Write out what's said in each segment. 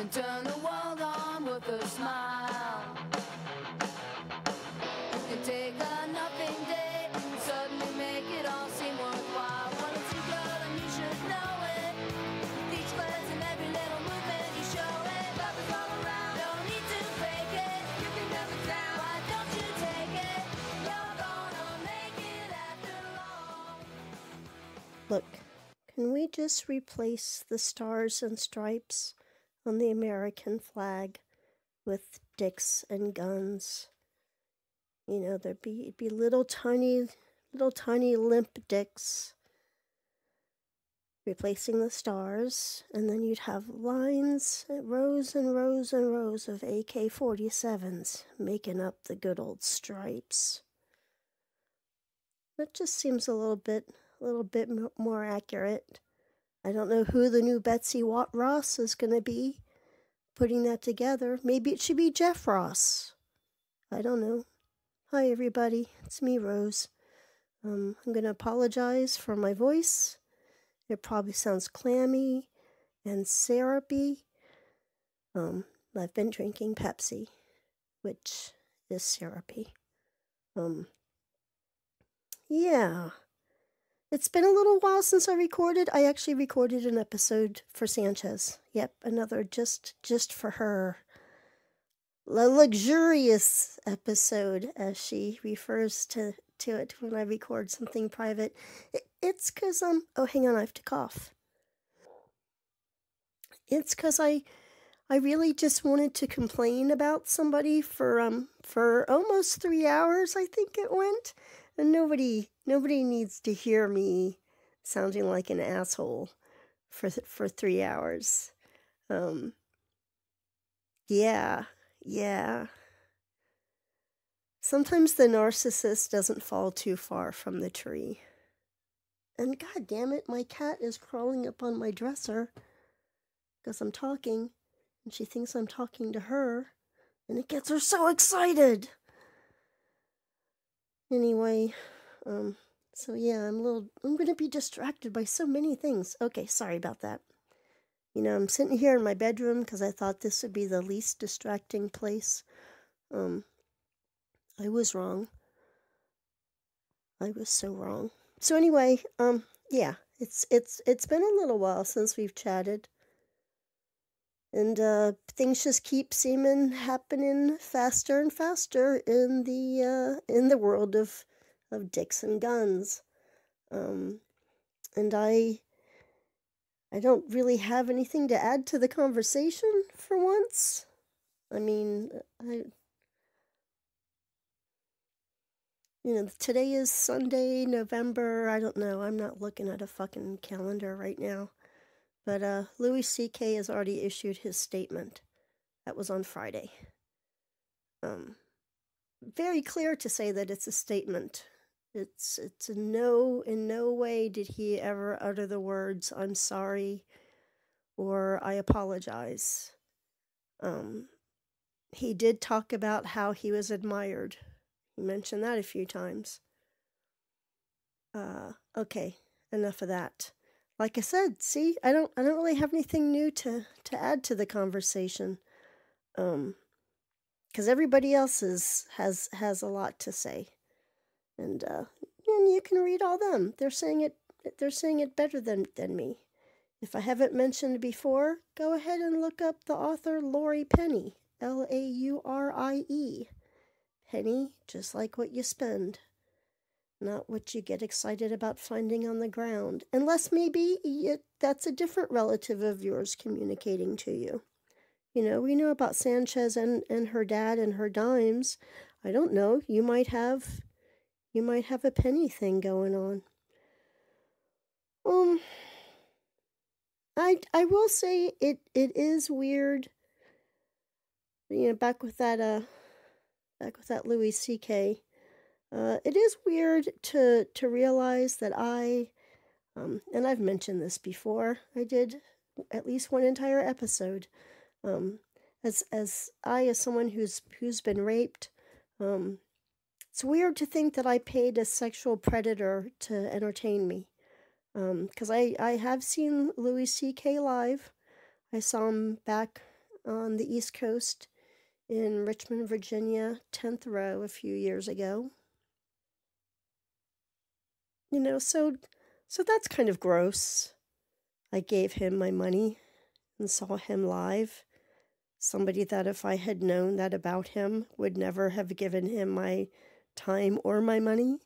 can turn the world on with a smile. You can take a nothing day and suddenly make it all seem worthwhile. When it's too good and you should know it. With each glance and every little movement you show it. Love is all around, don't need to fake it. You can never tell, why don't you take it? You're gonna make it after all. Look, can we just replace the stars and stripes on the American flag with dicks and guns? You know, it'd be little tiny limp dicks replacing the stars, and then you'd have lines, rows and rows and rows of AK-47s making up the good old stripes. That just seems a little bit more accurate. I don't know who the new Betsy Watt Ross is going to be putting that together. Maybe it should be Jeff Ross. I don't know. Hi, everybody. It's me, Rose. I'm going to apologize for my voice. It probably sounds clammy and syrupy. I've been drinking Pepsi, which is syrupy. Yeah. It's been a little while since I recorded. I actually recorded an episode for Sanchez. Yep, another just for her. A luxurious episode, as she refers to it when I record something private. It's because, oh, hang on, I have to cough. It's because I really just wanted to complain about somebody for almost 3 hours, I think it went. And nobody needs to hear me sounding like an asshole for 3 hours. Yeah. Sometimes the narcissist doesn't fall too far from the tree. And god damn it, my cat is crawling up on my dresser because I'm talking, and she thinks I'm talking to her, and it gets her so excited. Anyway, so yeah, I'm going to be distracted by so many things. Okay, sorry about that. You know, I'm sitting here in my bedroom because I thought this would be the least distracting place. I was wrong. I was so wrong. So anyway, yeah, it's been a little while since we've chatted. And things just keep happening faster and faster in the world of dicks and guns. And I don't really have anything to add to the conversation for once. I mean, today is Sunday, November, I don't know, I'm not looking at a fucking calendar right now. But Louis C.K. has already issued his statement. That was on Friday. Very clear to say that it's a statement. It's in no way did he ever utter the words, "I'm sorry," or "I apologize." He did talk about how he was admired. He mentioned that a few times. Okay, enough of that. Like I said, see, I don't really have anything new to add to the conversation. Because everybody else has a lot to say. And you can read all them. They're saying it better than me. If I haven't mentioned before, go ahead and look up the author Laurie Penny, Laurie. Penny, just like what you spend, not what you get excited about finding on the ground. Unless maybe that's a different relative of yours communicating to you. You know, we know about Sanchez and her dad and her dimes. I don't know. You might have a Penny thing going on. I will say it is weird. You know, back with that Louis C.K. It is weird to realize that and I've mentioned this before. I did at least one entire episode. As someone who's been raped, it's weird to think that I paid a sexual predator to entertain me. Because I have seen Louis C.K. live. I saw him back on the East Coast in Richmond, Virginia, 10th row a few years ago. So that's kind of gross. I gave him my money and saw him live. Somebody that if I had known that about him would never have given him my time or my money.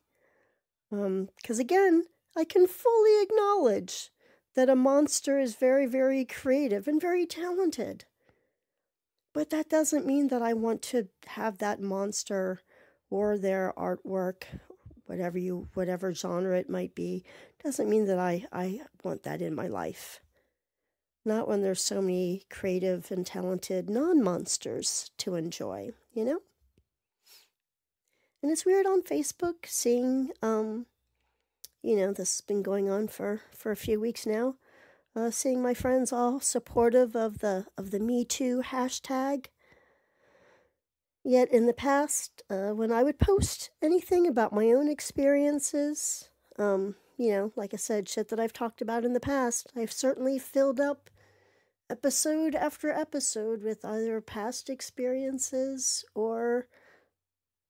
Because again, I can fully acknowledge that a monster is very, very creative and very talented. But that doesn't mean that I want to have that monster or their artwork, whatever genre it might be, doesn't mean that I want that in my life. Not when there's so many creative and talented non-monsters to enjoy, you know? And it's weird on Facebook seeing, this has been going on for a few weeks now, seeing my friends all supportive of the Me Too hashtag. Yet in the past, when I would post anything about my own experiences, like I said, shit that I've talked about in the past, I've certainly filled up episode after episode with either past experiences or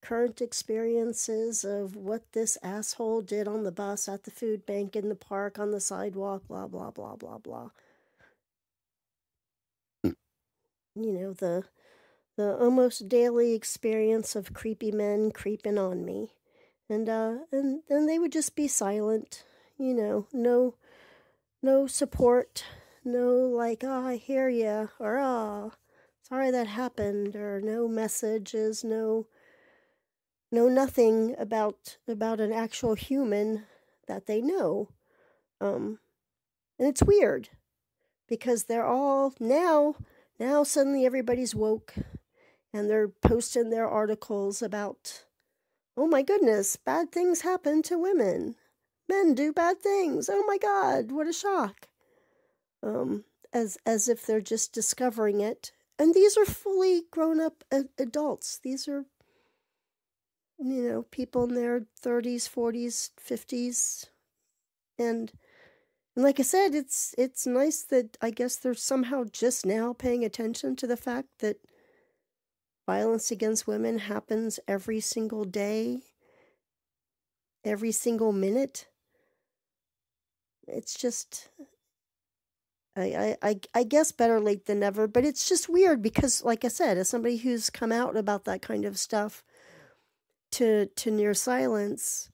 current experiences of what this asshole did on the bus, at the food bank, in the park, on the sidewalk, blah, blah, blah, blah, blah. The almost daily experience of creepy men creeping on me. And they would just be silent, no support, no like, I hear ya, or sorry that happened, or no messages, no nothing about an actual human that they know. And it's weird because they're all now suddenly everybody's woke and they're posting their articles about, oh my goodness, bad things happen to women. Men do bad things. Oh my God, what a shock. As if they're just discovering it. And these are fully grown up adults. These are, people in their 30s, 40s, 50s. And like I said, it's nice that I guess they're somehow just now paying attention to the fact that violence against women happens every single day, every single minute. It's just, I guess better late than never, but it's just weird because, like I said, as somebody who's come out about that kind of stuff to near silence,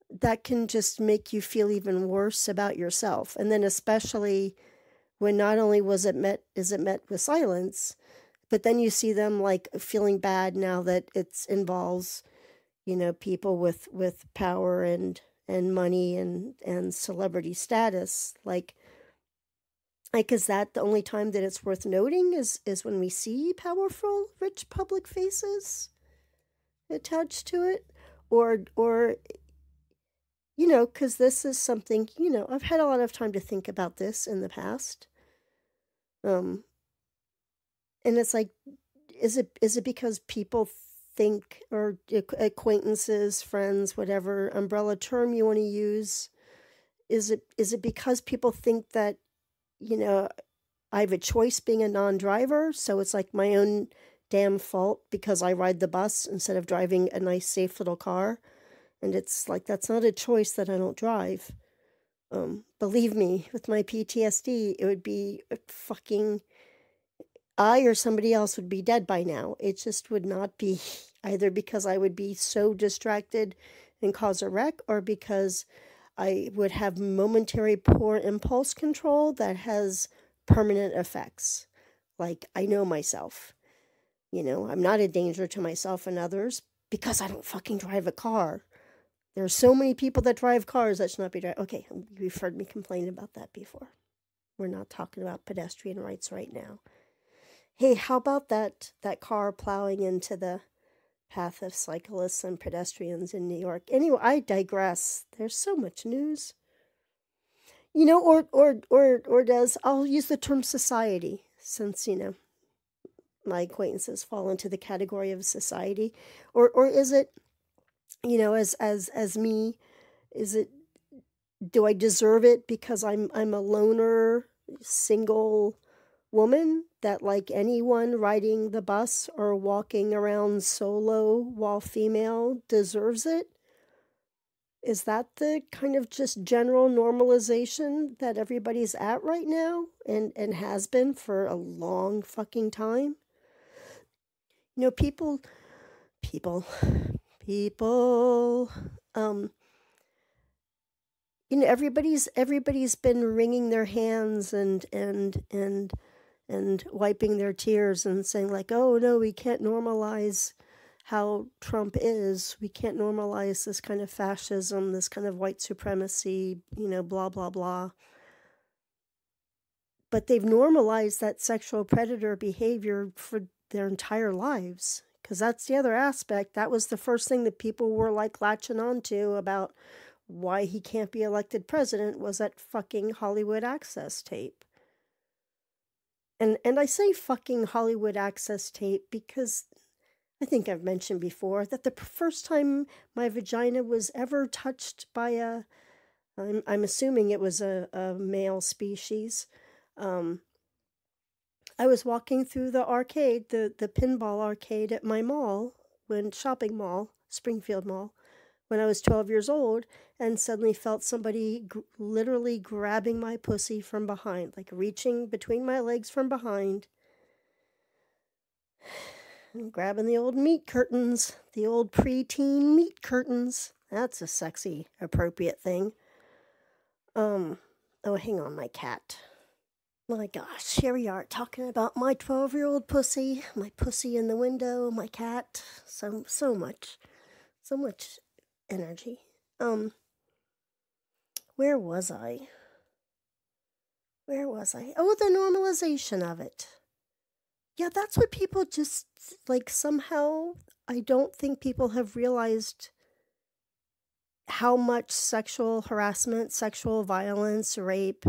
that can just make you feel even worse about yourself. And then especially when not only is it met with silence, but then you see them like feeling bad now that it involves, people with power and money and celebrity status. Like, is that the only time that it's worth noting is when we see powerful, rich public faces attached to it? Or because this is something, I've had a lot of time to think about this in the past. And it's like, is it because people think, or acquaintances, friends, whatever umbrella term you want to use, is it because people think that, I have a choice being a non-driver, so it's like my own damn fault because I ride the bus instead of driving a nice, safe little car? And it's like, that's not a choice that I don't drive. Believe me, with my PTSD, it would be fucking, I or somebody else would be dead by now. It just would not be, either because I would be so distracted and cause a wreck, or because I would have momentary poor impulse control that has permanent effects. Like, I know myself. I'm not a danger to myself and others because I don't fucking drive a car. There are so many people that drive cars that should not be driving. Okay, you've heard me complain about that before. We're not talking about pedestrian rights right now. Hey, how about that car plowing into the path of cyclists and pedestrians in New York? Anyway, I digress. There's so much news. Or does, I'll use the term society, since, my acquaintances fall into the category of society. Or is it, as me, is it, do I deserve it because I'm a loner, single, woman that, like anyone riding the bus or walking around solo while female, deserves it? Is that the kind of just general normalization that everybody's at right now and has been for a long fucking time? You know, people, people, um, everybody's been wringing their hands and wiping their tears and saying like, oh no, we can't normalize how Trump is. We can't normalize this kind of fascism, this kind of white supremacy, blah, blah, blah. But they've normalized that sexual predator behavior for their entire lives. Because that's the other aspect. That was the first thing that people were like latching onto about why he can't be elected president, was that fucking Hollywood Access tape. And I say fucking Hollywood Access tape because I think I've mentioned before that the first time my vagina was ever touched by I'm assuming it was a male species. I was walking through the arcade, the pinball arcade at my mall, shopping mall, Springfield Mall, when I was 12 years old, and suddenly felt somebody literally grabbing my pussy from behind, like reaching between my legs from behind, and grabbing the old meat curtains, the old preteen meat curtains. That's a sexy, appropriate thing. Oh, hang on, my cat. My gosh, here we are talking about my 12-year-old pussy, my pussy in the window, my cat. So much energy. Where was I? Oh, the normalization of it. Yeah, that's what people just, like, somehow, I don't think people have realized how much sexual harassment, sexual violence, rape,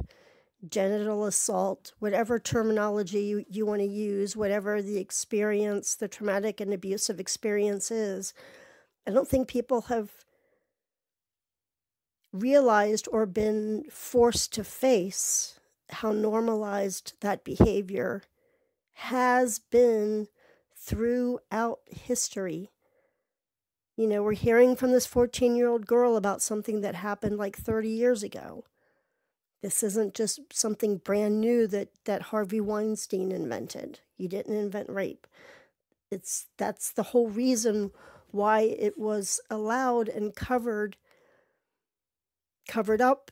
genital assault, whatever terminology you want to use, whatever the experience, the traumatic and abusive experience is, I don't think people have realized or been forced to face how normalized that behavior has been throughout history. We're hearing from this 14-year-old girl about something that happened like 30 years ago. This isn't just something brand new that Harvey Weinstein invented. He didn't invent rape. That's the whole reason why it was allowed and covered up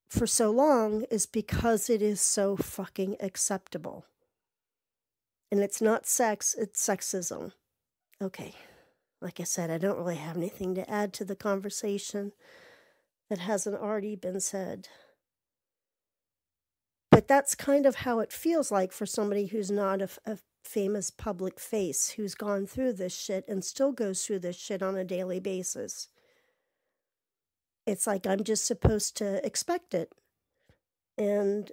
for so long, is because it is so fucking acceptable. And it's not sex, it's sexism. Okay. Like I said, I don't really have anything to add to the conversation that hasn't already been said. But that's kind of how it feels like for somebody who's not a famous public face, who's gone through this shit and still goes through this shit on a daily basis. It's like I'm just supposed to expect it. And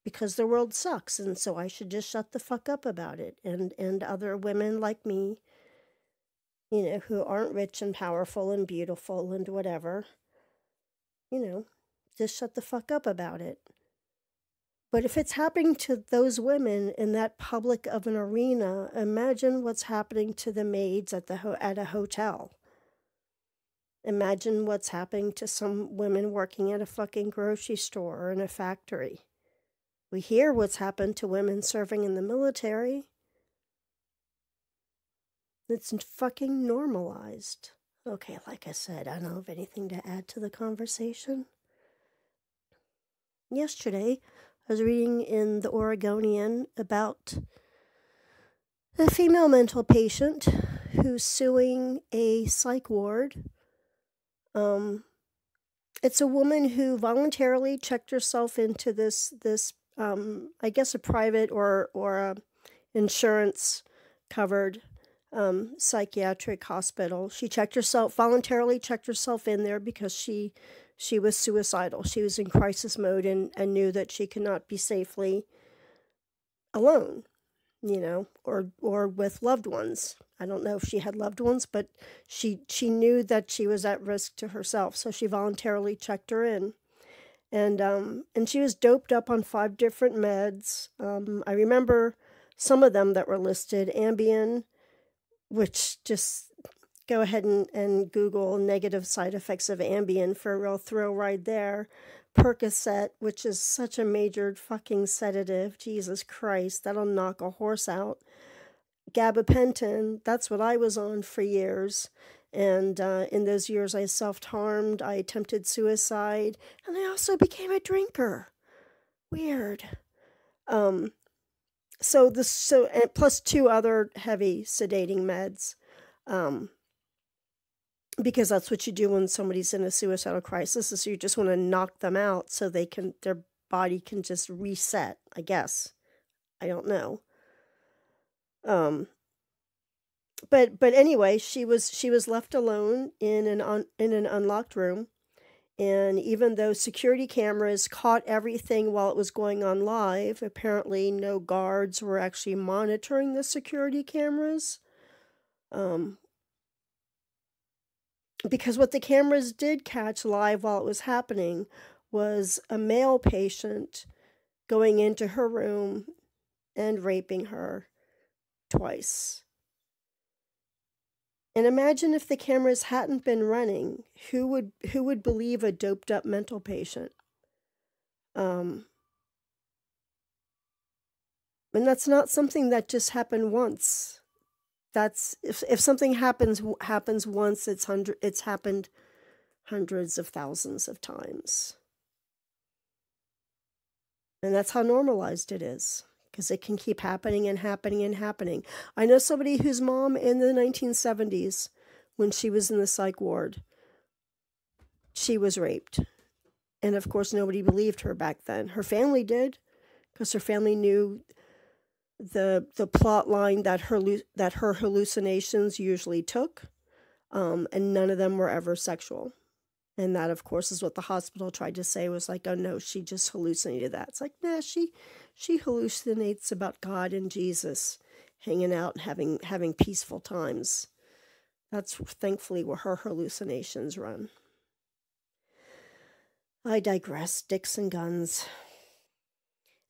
because the world sucks, and so I should just shut the fuck up about it. And other women like me, who aren't rich and powerful and beautiful and whatever, just shut the fuck up about it. But if it's happening to those women in that public of an arena, imagine what's happening to the maids at a hotel. Imagine what's happening to some women working at a fucking grocery store or in a factory. We hear what's happened to women serving in the military. It's fucking normalized. Okay, like I said, I don't have anything to add to the conversation. Yesterday, I was reading in the Oregonian about a female mental patient who's suing a psych ward. It's a woman who voluntarily checked herself into this I guess a private or a insurance covered psychiatric hospital. She voluntarily checked herself in there because she was suicidal. She was in crisis mode and knew that she could not be safely alone, or with loved ones. I don't know if she had loved ones, but she knew that she was at risk to herself, so she voluntarily checked her in. And she was doped up on 5 different meds. I remember some of them that were listed: Ambien, which just go ahead and Google negative side effects of Ambien for a real thrill ride there. Percocet, which is such a major fucking sedative. Jesus Christ, that'll knock a horse out. Gabapentin, that's what I was on for years. And in those years, I self-harmed, I attempted suicide, and I also became a drinker. Weird. And plus 2 other heavy sedating meds. Because that's what you do when somebody's in a suicidal crisis, is you just want to knock them out so their body can just reset, I guess. I don't know. But anyway, she was left alone in an unlocked room, and even though security cameras caught everything while it was going on live, apparently no guards were actually monitoring the security cameras. Because what the cameras did catch live while it was happening was a male patient going into her room and raping her twice. And imagine if the cameras hadn't been running, who would believe a doped up mental patient? And that's not something that just happened once. That's if something happens once, it's happened hundreds of thousands of times. And that's how normalized it is, because it can keep happening and happening and happening. I know somebody whose mom in the 1970s, when she was in the psych ward, she was raped. And of course, nobody believed her back then. Her family did, because her family knew the plot line that her hallucinations usually took, and none of them were ever sexual. And that, of course, is what the hospital tried to say, was like, oh no, she just hallucinated that. It's like, nah, she hallucinates about God and Jesus hanging out and having peaceful times. That's thankfully where her hallucinations run. I digress. Dicks and guns.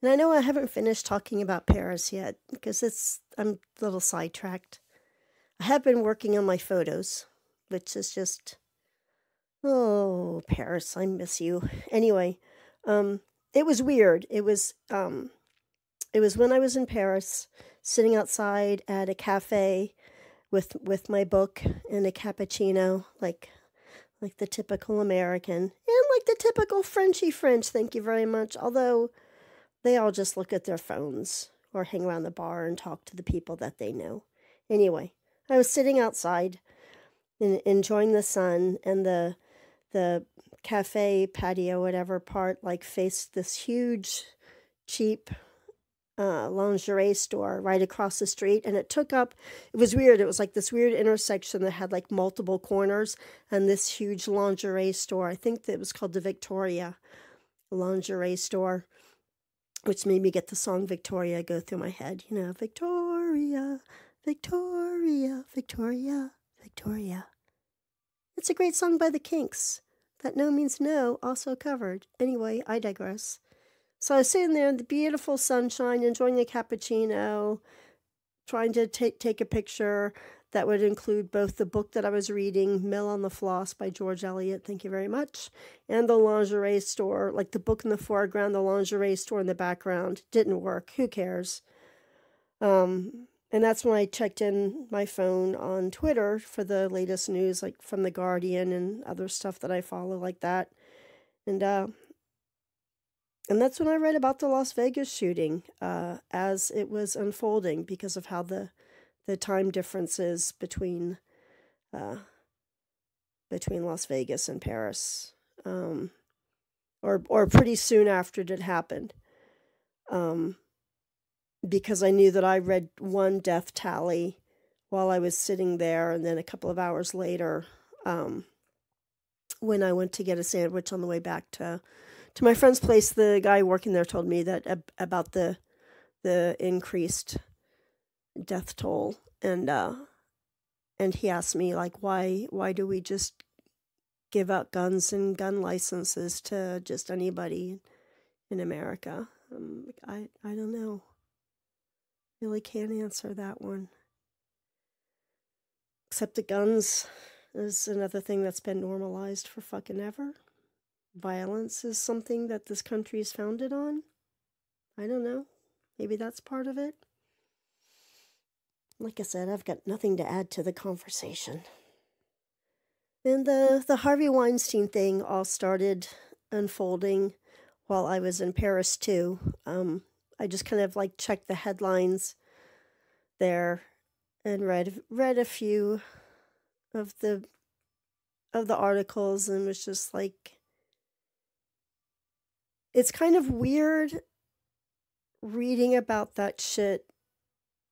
And I know I haven't finished talking about Paris yet, because I'm a little sidetracked. I have been working on my photos, which is just, oh, Paris, I miss you. Anyway, it was weird. It was when I was in Paris, sitting outside at a cafe with my book and a cappuccino, like the typical American, and like the typical Frenchy French, thank you very much, although they all just look at their phones or hang around the bar and talk to the people that they know. Anyway, I was sitting outside and enjoying the sun, and the cafe patio, whatever part, like faced this huge, cheap lingerie store right across the street. And it was weird. It was like this weird intersection that had like multiple corners, and this huge lingerie store. I think that it was called the Victoria lingerie store, which made me get the song Victoria go through my head. You know, Victoria, Victoria, Victoria, Victoria. It's a great song by the Kinks. That No Means No, also covered. Anyway, I digress. So I was sitting there in the beautiful sunshine, enjoying a cappuccino, trying to take a picture that would include both the book that I was reading, Mill on the Floss by George Eliot, thank you very much, and the lingerie store, like the book in the foreground, the lingerie store in the background. Didn't work. Who cares? And that's when I checked in my phone on Twitter for the latest news, like from The Guardian and other stuff that I follow like that. And that's when I read about the Las Vegas shooting as it was unfolding, because of how the time differences between Las Vegas and Paris, or pretty soon after it had happened. Because I knew that I read one death tally while I was sitting there, and then a couple of hours later, when I went to get a sandwich on the way back to my friend's place, the guy working there told me that about the increased death toll, and he asked me, like, why do we just give out guns and gun licenses to just anybody in America. I don't know. Really can't answer that one. Except the guns is another thing that's been normalized for fucking ever. Violence is something that this country is founded on. I don't know. Maybe that's part of it. Like I said, I've got nothing to add to the conversation. And the Harvey Weinstein thing all started unfolding while I was in Paris too. I just kind of like checked the headlines there and read a few of the articles and was just like, it's kind of weird reading about that shit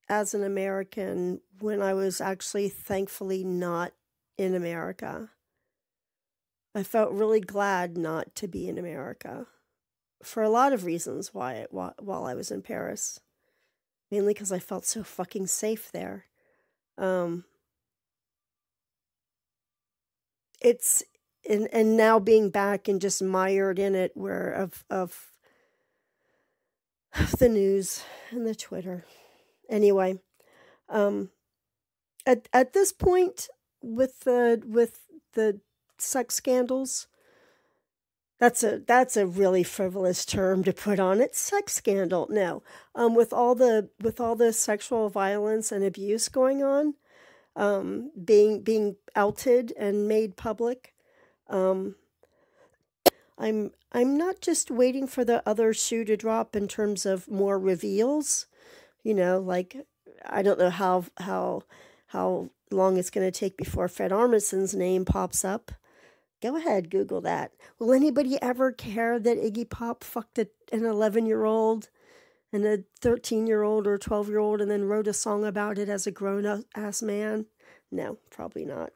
as an American when I was actually thankfully not in America. I felt really glad not to be in America for a lot of reasons while I was in Paris. Mainly because I felt so fucking safe there. It's and now being back and just mired in it where of the news and the Twitter. Anyway, at this point with the sex scandals, that's a really frivolous term to put on it. Sex scandal. No. With all the sexual violence and abuse going on, being outed and made public, I'm not just waiting for the other shoe to drop in terms of more reveals. You know, like I don't know how long it's going to take before Fred Armisen's name pops up. Go ahead, Google that. Will anybody ever care that Iggy Pop fucked an 11-year-old and a 13-year-old or 12-year-old and then wrote a song about it as a grown-ass man? No, probably not.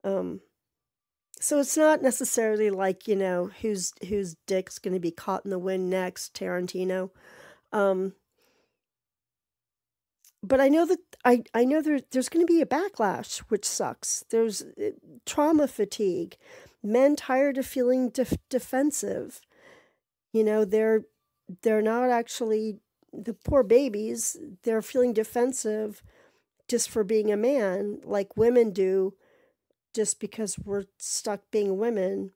So it's not necessarily like, you know, whose dick's going to be caught in the wind next, Tarantino. But I know that I know there's going to be a backlash, which sucks. There's trauma fatigue, men tired of feeling defensive. You know, they're not actually the poor babies. They're feeling defensive just for being a man, like women do, just because we're stuck being women.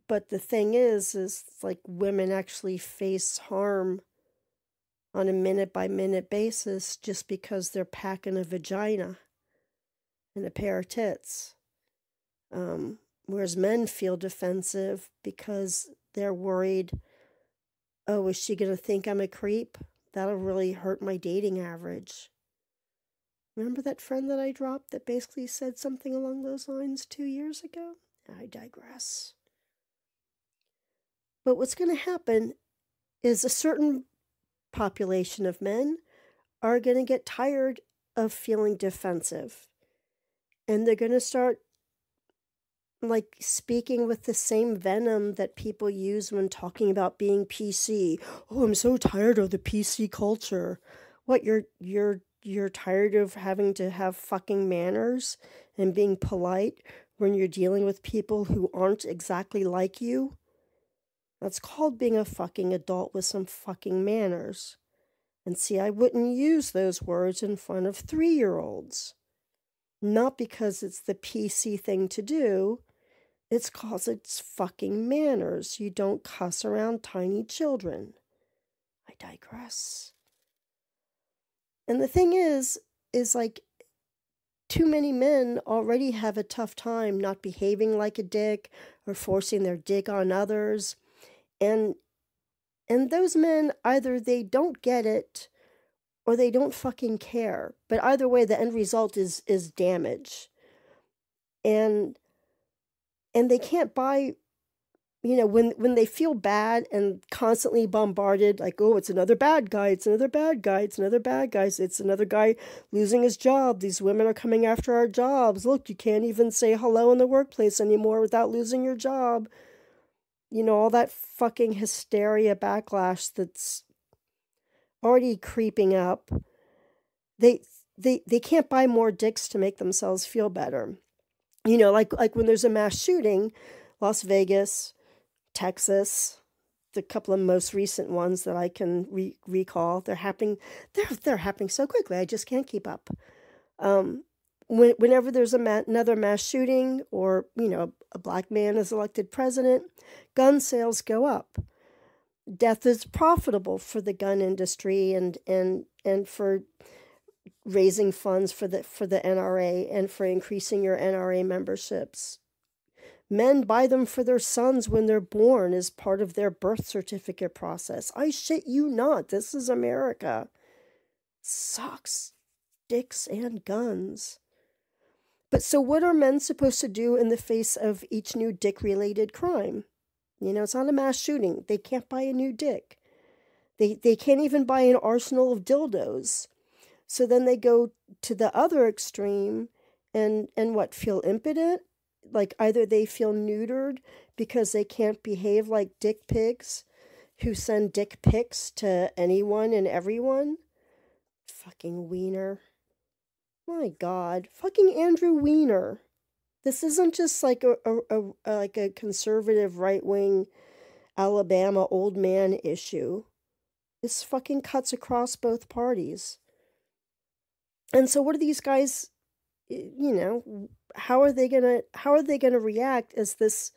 But the thing is like women actually face harm on a minute-by-minute basis just because they're packing a vagina and a pair of tits. Whereas men feel defensive because they're worried, oh, is she going to think I'm a creep? That'll really hurt my dating average. Remember that friend that I dropped that basically said something along those lines 2 years ago? I digress. But what's going to happen is a certain population of men are going to get tired of feeling defensive. And they're going to start like speaking with the same venom that people use when talking about being PC. Oh, I'm so tired of the PC culture. What, you're tired of having to have fucking manners and being polite when you're dealing with people who aren't exactly like you? That's called being a fucking adult with some fucking manners. And see, I wouldn't use those words in front of 3-year-olds. Not because it's the PC thing to do, it's because it's fucking manners. You don't cuss around tiny children. I digress. And the thing is like, too many men already have a tough time not behaving like a dick or forcing their dick on others. And those men, either they don't get it or they don't fucking care. But either way, the end result is damage. And they can't buy, you know, when they feel bad and constantly bombarded, like, oh, it's another bad guy, it's another bad guy, it's another bad guy, it's another guy losing his job, these women are coming after our jobs, look, you can't even say hello in the workplace anymore without losing your job. You know, all that fucking hysteria backlash that's already creeping up. They can't buy more dicks to make themselves feel better. like when there's a mass shooting, Las Vegas, Texas, the couple of most recent ones that I can recall, they're happening. They're happening so quickly. I just can't keep up. Whenever there's another mass shooting, or a black man is elected president, gun sales go up. Death is profitable for the gun industry and for raising funds for the NRA and for increasing your NRA memberships. Men buy them for their sons when they're born as part of their birth certificate process. I shit you not. This is America. Socks, dicks, and guns. But so what are men supposed to do in the face of each new dick-related crime? It's not a mass shooting. They can't buy a new dick. They can't even buy an arsenal of dildos. So then they go to the other extreme and feel impotent? Like either they feel neutered because they can't behave like dick pigs who send dick pics to anyone and everyone. Fucking Weiner. My God. Fucking Andrew Weiner. This isn't just like a conservative right-wing Alabama old man issue. This fucking cuts across both parties. And so what are these guys, how are they gonna react as this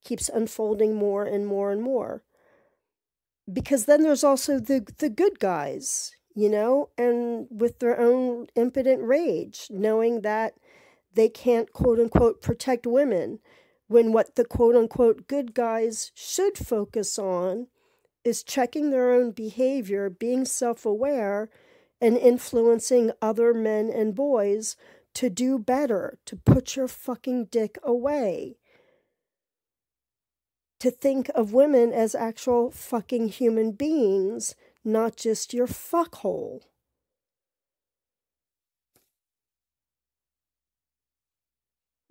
keeps unfolding more and more and more? Because then there's also the good guys, and with their own impotent rage, knowing that they can't quote unquote protect women, when what the quote unquote good guys should focus on is checking their own behavior, being self-aware, and influencing other men and boys to do better, to put your fucking dick away. To think of women as actual fucking human beings, not just your fuckhole.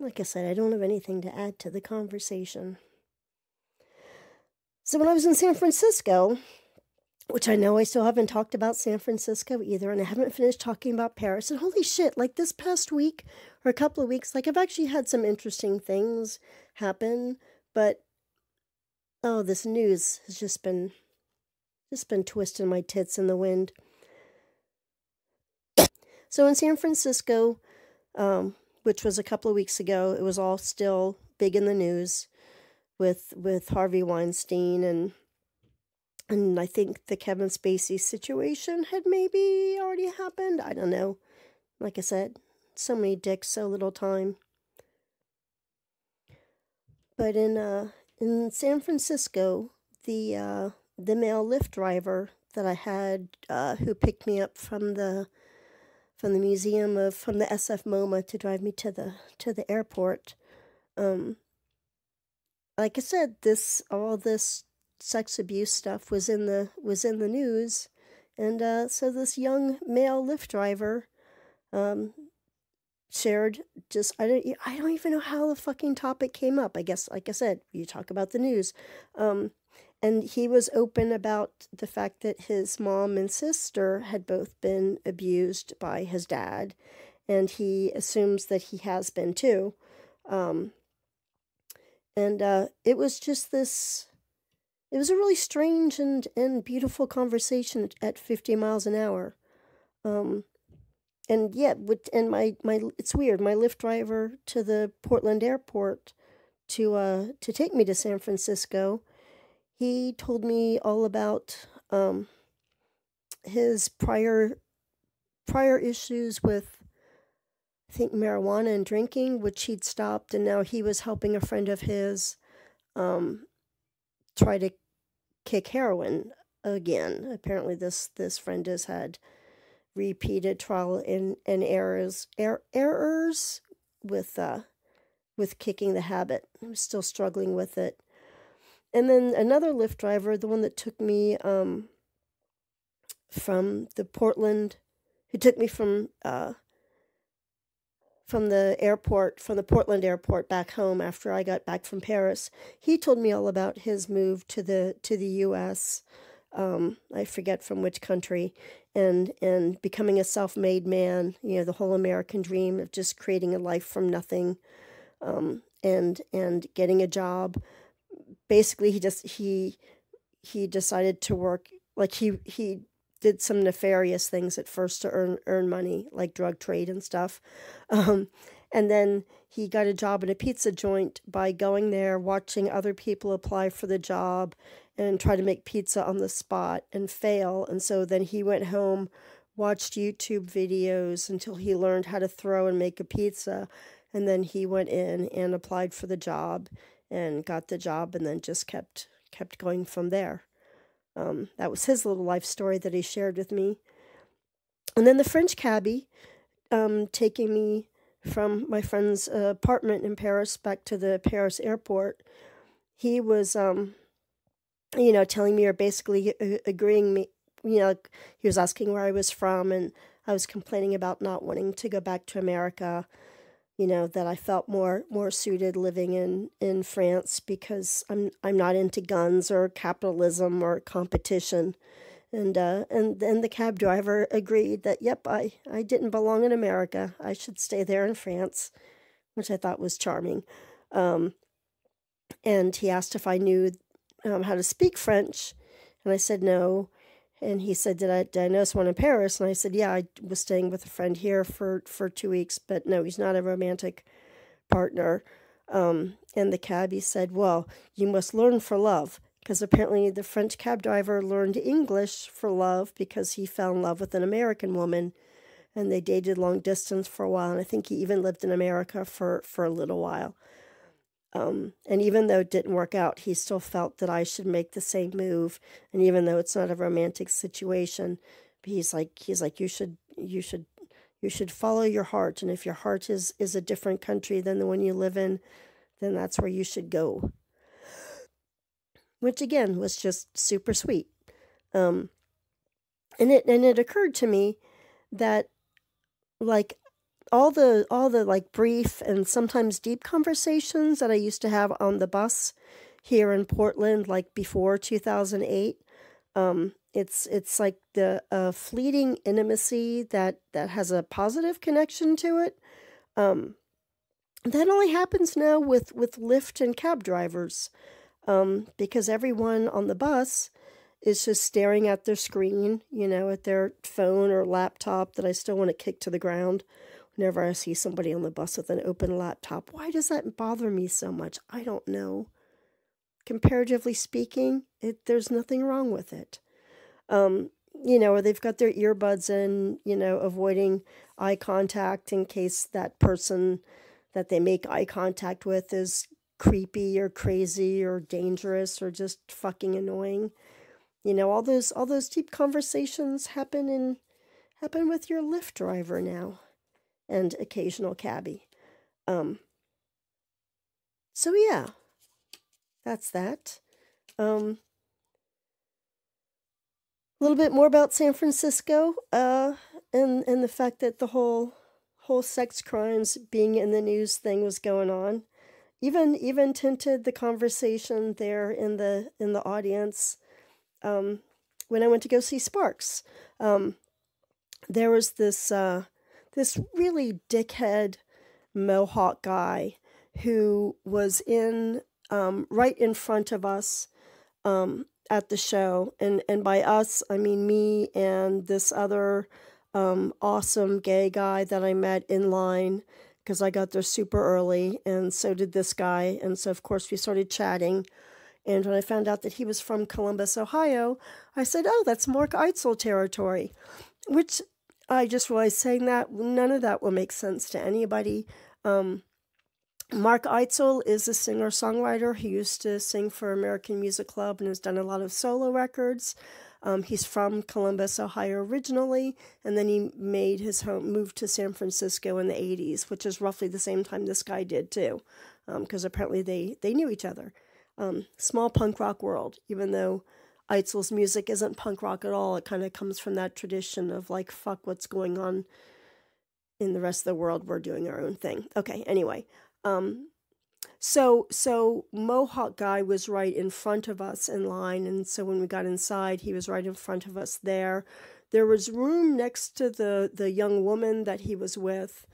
Like I said, I don't have anything to add to the conversation. So when I was in San Francisco, which I know I still haven't talked about San Francisco either, and I haven't finished talking about Paris. And holy shit, like this past week or a couple of weeks, like I've actually had some interesting things happen, but this news has just been twisting my tits in the wind. So in San Francisco, which was a couple of weeks ago, it was all still big in the news with Harvey Weinstein, and I think the Kevin Spacey situation had maybe already happened. I don't know. Like I said, so many dicks, so little time. But in San Francisco, the male Lyft driver that I had, who picked me up from the museum from the SF MoMA to drive me to the airport. Like I said, all this sex abuse stuff was in the news, and so this young male Lyft driver shared I don't even know how the fucking topic came up. I guess, like I said, you talk about the news, and he was open about the fact that his mom and sister had both been abused by his dad, and he assumes that he has been too, and it was just this. It was a really strange and beautiful conversation at 50 miles an hour. And yeah, my it's weird. My Lyft driver to the Portland airport to take me to San Francisco, he told me all about his prior issues with, I think, marijuana and drinking, which he'd stopped, and now he was helping a friend of his try to kick heroin again. Apparently this friend has had repeated trial and errors with kicking the habit. I'm still struggling with it. And then another Lyft driver, the one that took me from the Portland, who took me from the airport, from the Portland airport back home after I got back from Paris. He told me all about his move to the U.S. I forget from which country, and becoming a self-made man. The whole American dream of just creating a life from nothing. and getting a job. Basically, he decided to work, like he did some nefarious things at first to earn money, like drug trade and stuff. And then he got a job at a pizza joint by going there, watching other people apply for the job and try to make pizza on the spot and fail. And so then he went home, watched YouTube videos until he learned how to throw and make a pizza. And then he went in and applied for the job and got the job, and then just kept going from there. That was his little life story that he shared with me. And then the French cabbie, taking me from my friend's apartment in Paris back to the Paris airport, he was, telling me, or basically agreeing me, he was asking where I was from, and I was complaining about not wanting to go back to America, that I felt more suited living in France because I'm not into guns or capitalism or competition. And then the cab driver agreed that, yep, I didn't belong in America. I should stay there in France, which I thought was charming. And he asked if I knew how to speak French, and I said no. And he said, did I know someone in Paris? And I said, yeah, I was staying with a friend here for 2 weeks, but no, he's not a romantic partner. And the cabbie said, well, you must learn for love, because apparently the French cab driver learned English for love because he fell in love with an American woman, and they dated long distance for a while, and I think he even lived in America for a little while. And even though it didn't work out, he still felt that I should make the same move. And even though it's not a romantic situation, he's like, you should follow your heart. And if your heart is a different country than the one you live in, then that's where you should go. Which again was just super sweet. And it occurred to me that, like, all the like brief and sometimes deep conversations that I used to have on the bus here in Portland, like before 2008, it's like the fleeting intimacy that has a positive connection to it. That only happens now with Lyft and cab drivers, because everyone on the bus is just staring at their screen, at their phone or laptop that I still want to kick to the ground. Whenever I see somebody on the bus with an open laptop, why does that bother me so much? I don't know. Comparatively speaking, there's nothing wrong with it. Or they've got their earbuds in, avoiding eye contact in case that person that they make eye contact with is creepy or crazy or dangerous or just fucking annoying. All those deep conversations happen with your Lyft driver now. And occasional cabbie. So yeah, that's that. A little bit more about San Francisco, and the fact that the whole sex crimes being in the news thing was going on. Even tinted the conversation there in the audience. When I went to go see Sparks, there was this really dickhead Mohawk guy who was right in front of us at the show. And by us, I mean me and this other awesome gay guy that I met in line, because I got there super early, and so did this guy. And so, of course, we started chatting. And when I found out that he was from Columbus, Ohio, I said, oh, that's Mark Eitzel territory, which I just realized, saying that, none of that will make sense to anybody. Mark Eitzel is a singer-songwriter. He used to sing for American Music Club and has done a lot of solo records. He's from Columbus, Ohio originally, and then he made his move to San Francisco in the 80s, which is roughly the same time this guy did too, because apparently they knew each other. Small punk rock world, even though Eitzel's music isn't punk rock at all. It kind of comes from that tradition of like, fuck what's going on in the rest of the world. We're doing our own thing. Okay, anyway. So Mohawk guy was right in front of us in line. And so when we got inside, he was right in front of us there. There was room next to the young woman that he was with,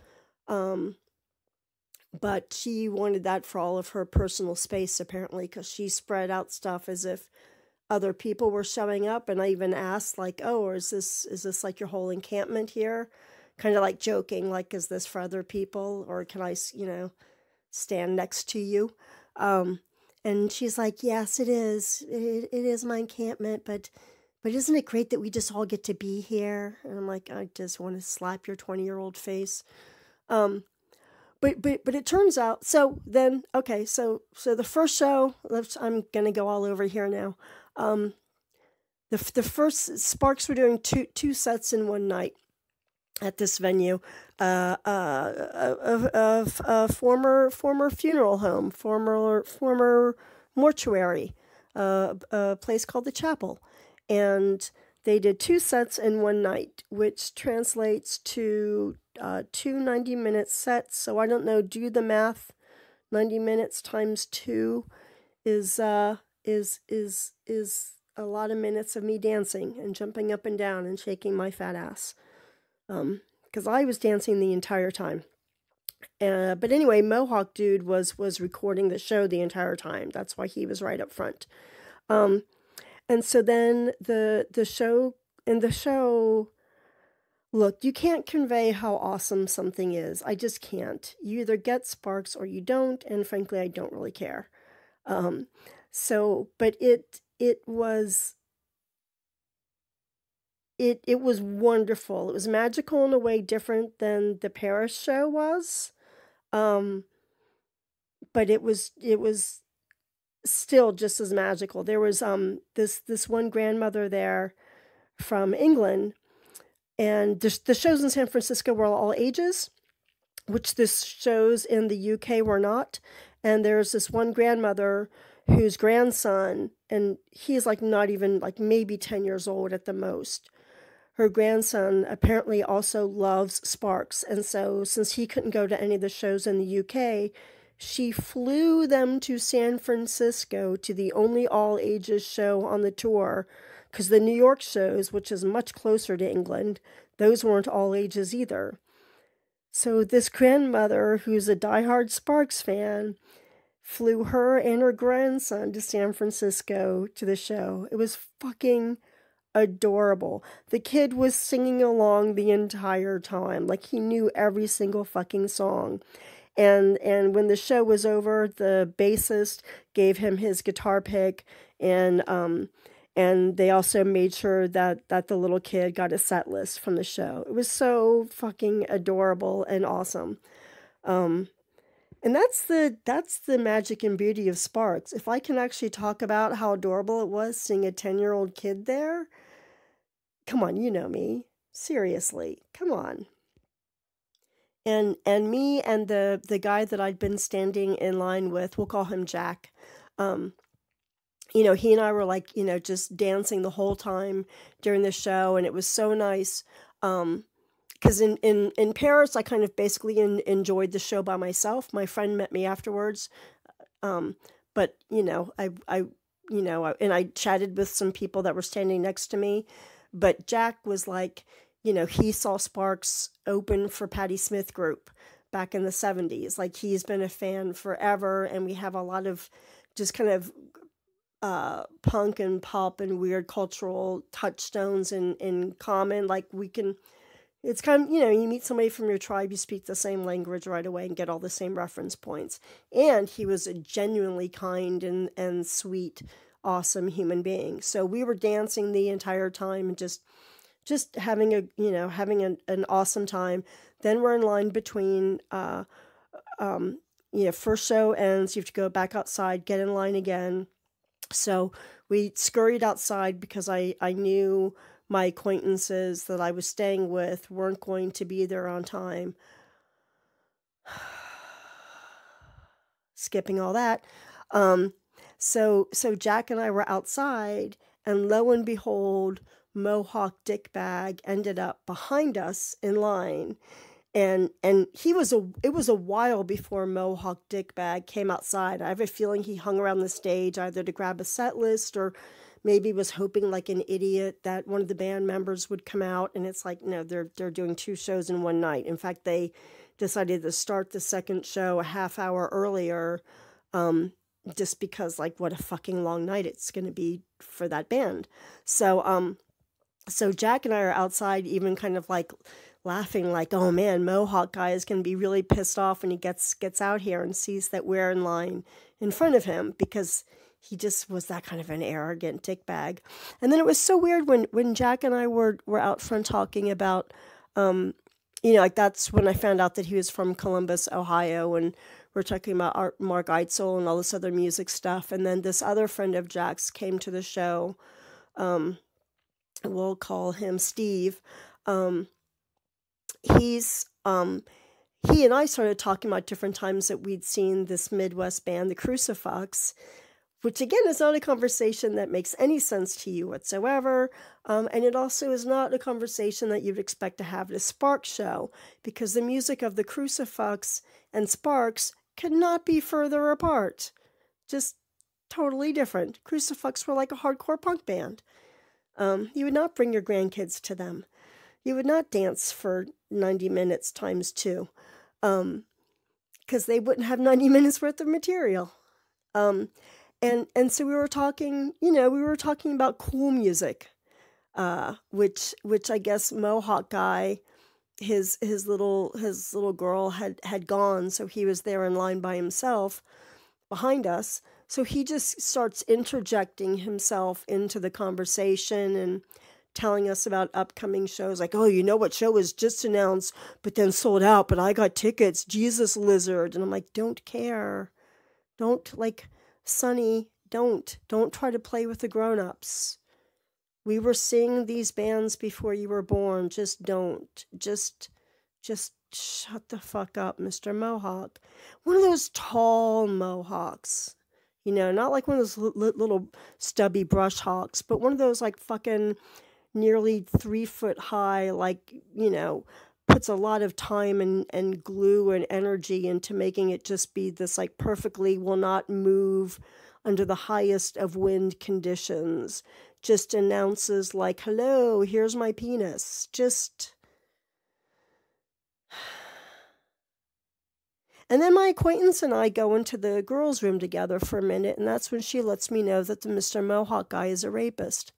but she wanted that for all of her personal space, apparently, because she spread out stuff as if other people were showing up. And I even asked, like, oh, or is this like your whole encampment here? Kind of like joking, like, is this for other people, or can I, stand next to you? And she's like, yes, it is. It is my encampment, but isn't it great that we just all get to be here? And I'm like, I just want to slap your 20-year-old face. But it turns out, so then, okay, so the first show, I'm going to go all over here now. The first, Sparks were doing two sets in one night at this venue, a former funeral home, former mortuary, a place called the Chapel. And they did 2 sets in one night, which translates to 2 90-minute sets. So I don't know, do the math. 90 minutes times 2 is a lot of minutes of me dancing and jumping up and down and shaking my fat ass. Because I was dancing the entire time. But anyway, Mohawk Dude was recording the show the entire time. That's why he was right up front. And so then the show, look, you can't convey how awesome something is. I just can't. You either get Sparks or you don't, and frankly, I don't really care. But it was wonderful. It was magical in a way different than the Paris show was. But it was still just as magical. There was this one grandmother there from England, and the shows in San Francisco were all ages, which the shows in the UK were not. And there's this one grandmother whose grandson, and he's like not even like maybe 10 years old at the most. Her grandson apparently also loves Sparks, and so since he couldn't go to any of the shows in the UK, she flew them to San Francisco to the only all-ages show on the tour, because the New York shows, which is much closer to England, those weren't all ages either. So this grandmother, who's a diehard Sparks fan, flew her and her grandson to San Francisco to the show. It was fucking adorable. The kid was singing along the entire time, like he knew every single fucking song. And when the show was over, the bassist gave him his guitar pick, and they also made sure that the little kid got a set list from the show. It was so fucking adorable and awesome. And that's the magic and beauty of Sparks. If I can actually talk about how adorable it was seeing a 10-year-old kid there, come on, you know me. Seriously, come on. And me and the guy that I'd been standing in line with, we'll call him Jack. He and I were like, just dancing the whole time during the show, and it was so nice. Because in Paris, I kind of basically enjoyed the show by myself. My friend met me afterwards, but I chatted with some people that were standing next to me. But Jack was like, he saw Sparks open for Patti Smith Group back in the 70s. Like, he's been a fan forever, and we have a lot of just kind of punk and pop and weird cultural touchstones in common. Like, it's kind of, you meet somebody from your tribe, you speak the same language right away and get all the same reference points. And he was a genuinely kind and sweet, awesome human being. So we were dancing the entire time and just having an awesome time. Then we're in line between, first show ends, you have to go back outside, get in line again. So we scurried outside because I knew my acquaintances that I was staying with weren't going to be there on time. Skipping all that. So Jack and I were outside, and lo and behold, Mohawk Dickbag ended up behind us in line. And it was a while before Mohawk Dickbag came outside. I have a feeling he hung around the stage either to grab a set list or maybe was hoping like an idiot that one of the band members would come out. And it's like, no, they're doing 2 shows in one night. In fact, they decided to start the second show a half hour earlier, just because, like, what a fucking long night it's going to be for that band. So Jack and I are outside, even kind of like laughing, like, oh man, Mohawk guy is going to be really pissed off when he gets out here and sees that we're in line in front of him, because he just was that kind of an arrogant dickbag. And then it was so weird when Jack and I were out front talking about, like, that's when I found out that he was from Columbus, Ohio, and we're talking about Mark Eitzel and all this other music stuff. And then this other friend of Jack's came to the show. We'll call him Steve. He and I started talking about different times that we'd seen this Midwest band, the Crucifix, which again is not a conversation that makes any sense to you whatsoever. And it also is not a conversation that you'd expect to have at a Sparks show, because the music of the Crucifix and Sparks could not be further apart. Just totally different. Crucifix were like a hardcore punk band. You would not bring your grandkids to them. You would not dance for 90 minutes times 2, because they wouldn't have 90 minutes worth of material. And so we were talking, about cool music, which I guess Mohawk guy, his little girl had gone, so he was there in line by himself behind us. So he just starts interjecting himself into the conversation and telling us about upcoming shows, like, oh, you know what show was just announced, but then sold out, but I got tickets, Jesus Lizard. And I'm like, don't care. Don't, like, Sonny, don't try to play with the grown-ups. We were seeing these bands before you were born. Just don't. Just shut the fuck up, Mr. Mohawk. One of those tall Mohawks. Not like one of those little stubby brush hawks, but one of those, like, fucking nearly 3 foot high, like, puts a lot of time and glue and energy into making it just be this, like, perfectly will not move under the highest of wind conditions. Just announces, like, hello, here's my penis. Just... And then my acquaintance and I go into the girls' room together for a minute, and that's when she lets me know that the Mr. Mohawk guy is a rapist.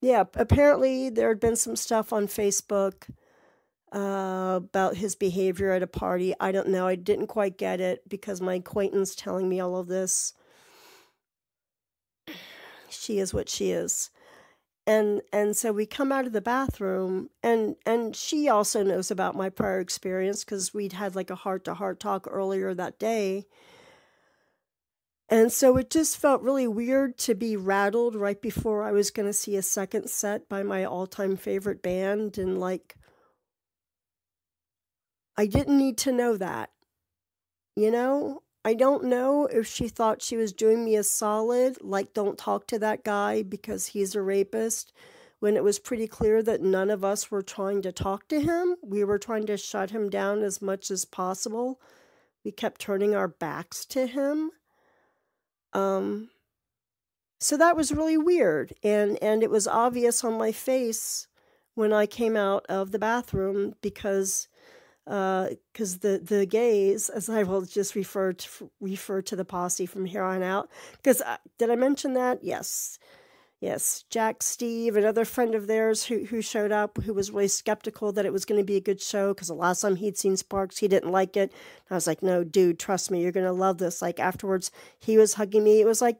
Yeah, apparently there had been some stuff on Facebook about his behavior at a party. I don't know. I didn't quite get it, because my acquaintance telling me all of this, she is what she is. And so we come out of the bathroom, and she also knows about my prior experience, because we'd had, like, a heart-to-heart talk earlier that day. And so it just felt really weird to be rattled right before I was going to see a second set by my all-time favorite band. And, like, I didn't need to know that. I don't know if she thought she was doing me a solid, like, don't talk to that guy because he's a rapist, when it was pretty clear that none of us were trying to talk to him. We were trying to shut him down as much as possible. We kept turning our backs to him. So that was really weird, and it was obvious on my face when I came out of the bathroom, because the gays, as I will just refer to the posse from here on out, because did I mention that? Yes, Jack, Steve, another friend of theirs who showed up, who was really skeptical that it was going to be a good show, because the last time he'd seen Sparks, he didn't like it. And I was like, no, dude, trust me, you're going to love this. Like, afterwards, he was hugging me. It was like,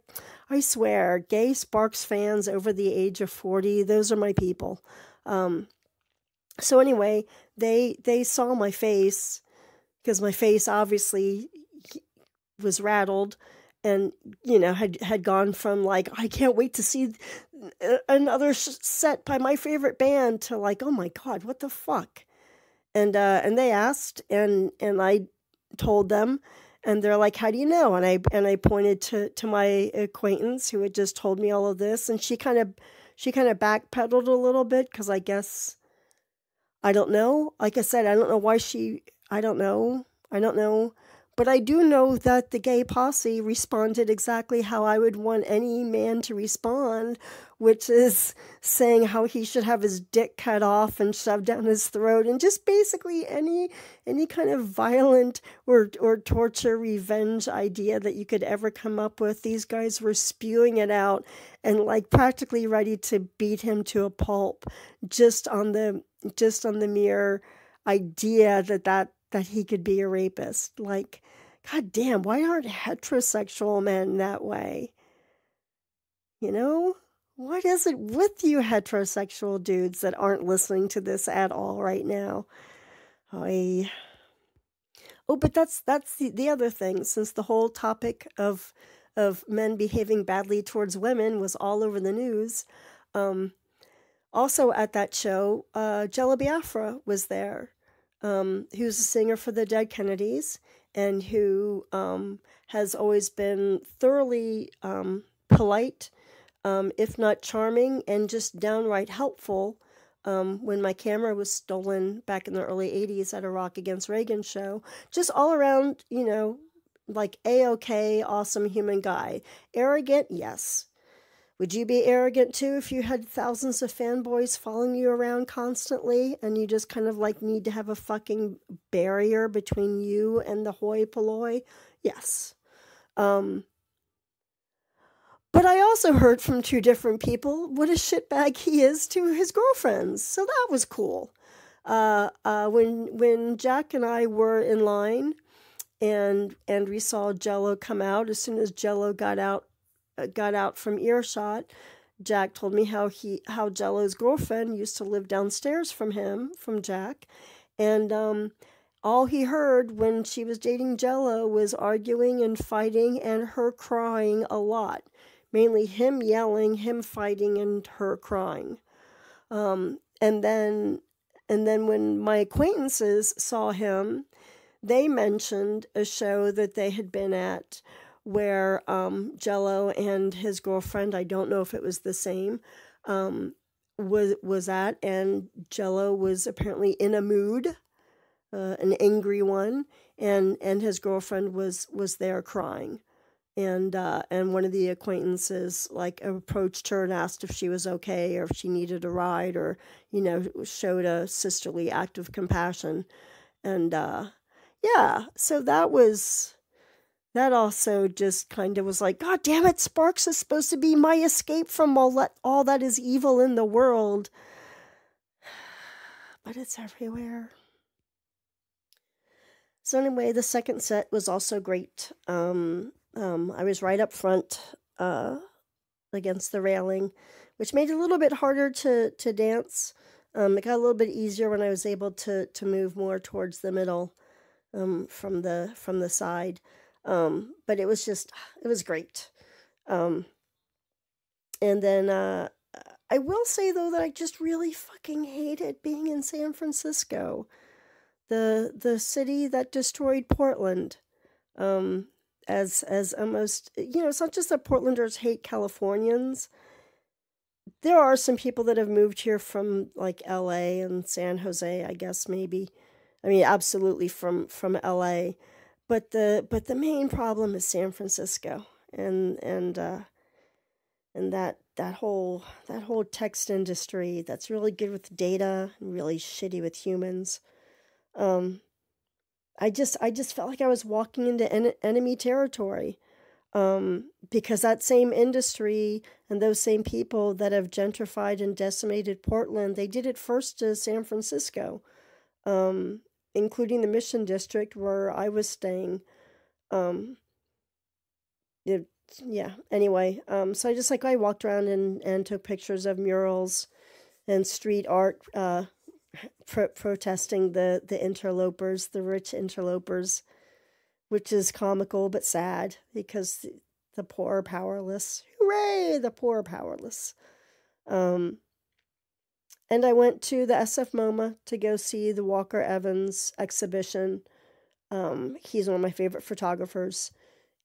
I swear, gay Sparks fans over the age of 40, those are my people. So anyway, they saw my face, because my face obviously was rattled, and, had gone from, like, I can't wait to see another set by my favorite band, to, like, oh my God, what the fuck? And they asked, and I told them, and they're like, how do you know? And I pointed to my acquaintance who had just told me all of this, and she kind of backpedaled a little bit, because I guess, I don't know. Like I said, I don't know why I don't know. But I do know that the gay posse responded exactly how I would want any man to respond, which is saying how he should have his dick cut off and shoved down his throat, and just basically any kind of violent or torture revenge idea that you could ever come up with. These guys were spewing it out and like practically ready to beat him to a pulp just on the mere idea that he could be a rapist. Like, God damn, why aren't heterosexual men that way? You know? What is it with you heterosexual dudes that aren't listening to this at all right now? Oh, but that's the other thing, since the whole topic of men behaving badly towards women was all over the news. Also at that show, Jello Biafra was there. Who's a singer for the Dead Kennedys, and who has always been thoroughly polite, if not charming, and just downright helpful. When my camera was stolen back in the early 80s at a Rock Against Reagan show, just all around, like A-OK, awesome human guy. Arrogant, yes. Would you be arrogant too if you had thousands of fanboys following you around constantly and you just kind of like need to have a fucking barrier between you and the hoi polloi? Yes. But I also heard from two different people what a shitbag he is to his girlfriends. So that was cool. When Jack and I were in line and we saw Jello come out, as soon as Jello got out from earshot, Jack told me how Jello's girlfriend used to live downstairs from Jack, and all he heard when she was dating Jello was arguing and fighting and her crying a lot. Mainly him yelling, him fighting, and her crying. And then when my acquaintances saw him, they mentioned a show that they had been at where Jello and his girlfriend, I don't know if it was the same, was at, and Jello was apparently in a mood, an angry one, and his girlfriend was there crying. And one of the acquaintances like approached her and asked if she was okay or if she needed a ride, or showed a sisterly act of compassion. And yeah, so that also just kind of was like, God damn it, Sparks is supposed to be my escape from all that is evil in the world. But it's everywhere. So anyway, the second set was also great. I was right up front against the railing, which made it a little bit harder to dance. It got a little bit easier when I was able to move more towards the middle from the side. But it was great. And then I will say, though, that I just really fucking hated being in San Francisco, the city that destroyed Portland. As almost, it's not just that Portlanders hate Californians. There are some people that have moved here from like LA and San Jose, I guess, maybe. I mean, absolutely from LA. But the main problem is San Francisco and that whole text industry that's really good with data and really shitty with humans. I just felt like I was walking into enemy territory, because that same industry and those same people that have gentrified and decimated Portland, they did it first to San Francisco, including the Mission District where I was staying. Anyway, so I walked around and took pictures of murals and street art, protesting the interlopers, the rich interlopers, which is comical but sad because the poor are powerless. Hooray, the poor are powerless. And I went to the SF MoMA to go see the Walker Evans exhibition. He's one of my favorite photographers.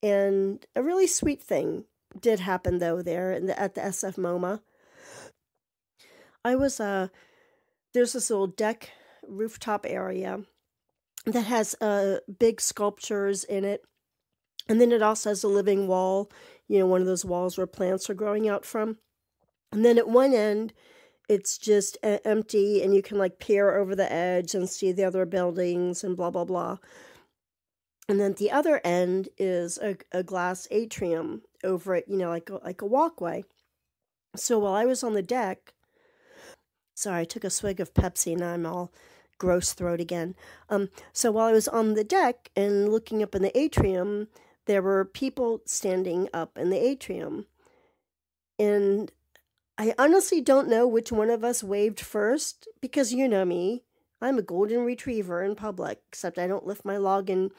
And a really sweet thing did happen, though, there at the SF MoMA. I was, there's this little deck rooftop area that has big sculptures in it. And then it also has a living wall, one of those walls where plants are growing out from. And then at one end, it's just empty, and you can like peer over the edge and see the other buildings and blah, blah, blah. And then at the other end is a glass atrium over it, like a walkway. So while I was on the deck, sorry, I took a swig of Pepsi, now I'm all gross throat again. So while I was on the deck and looking up in the atrium, there were people standing up in the atrium. And I honestly don't know which one of us waved first, because you know me, I'm a golden retriever in public, except I don't lift my leg and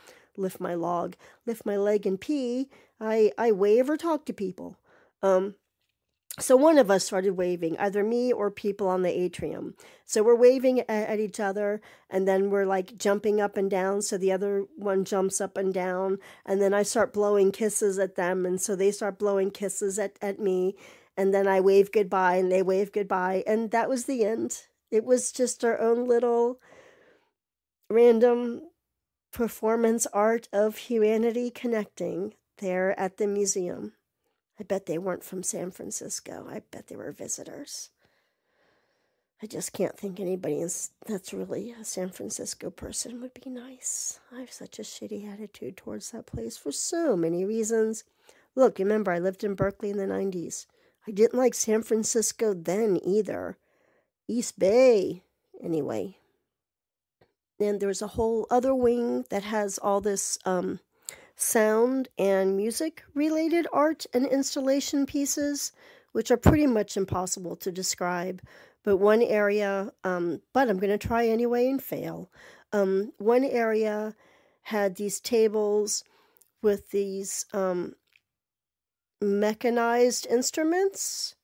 pee. I wave or talk to people. So one of us started waving, either me or people on the atrium. So we're waving at each other, and then we're like jumping up and down. So the other one jumps up and down, and then I start blowing kisses at them. And so they start blowing kisses at me. And then I wave goodbye, and they wave goodbye. And that was the end. It was just our own little random performance art of humanity connecting there at the museum. I bet they weren't from San Francisco. I bet they were visitors. I just can't think anybody that's really a San Francisco person would be nice. I have such a shitty attitude towards that place for so many reasons. Look, remember, I lived in Berkeley in the 90s. I didn't like San Francisco then either. East Bay, anyway. And there's a whole other wing that has all this sound and music related art and installation pieces, which are pretty much impossible to describe. But one area, but I'm going to try anyway and fail. One area had these tables with these mechanized instruments.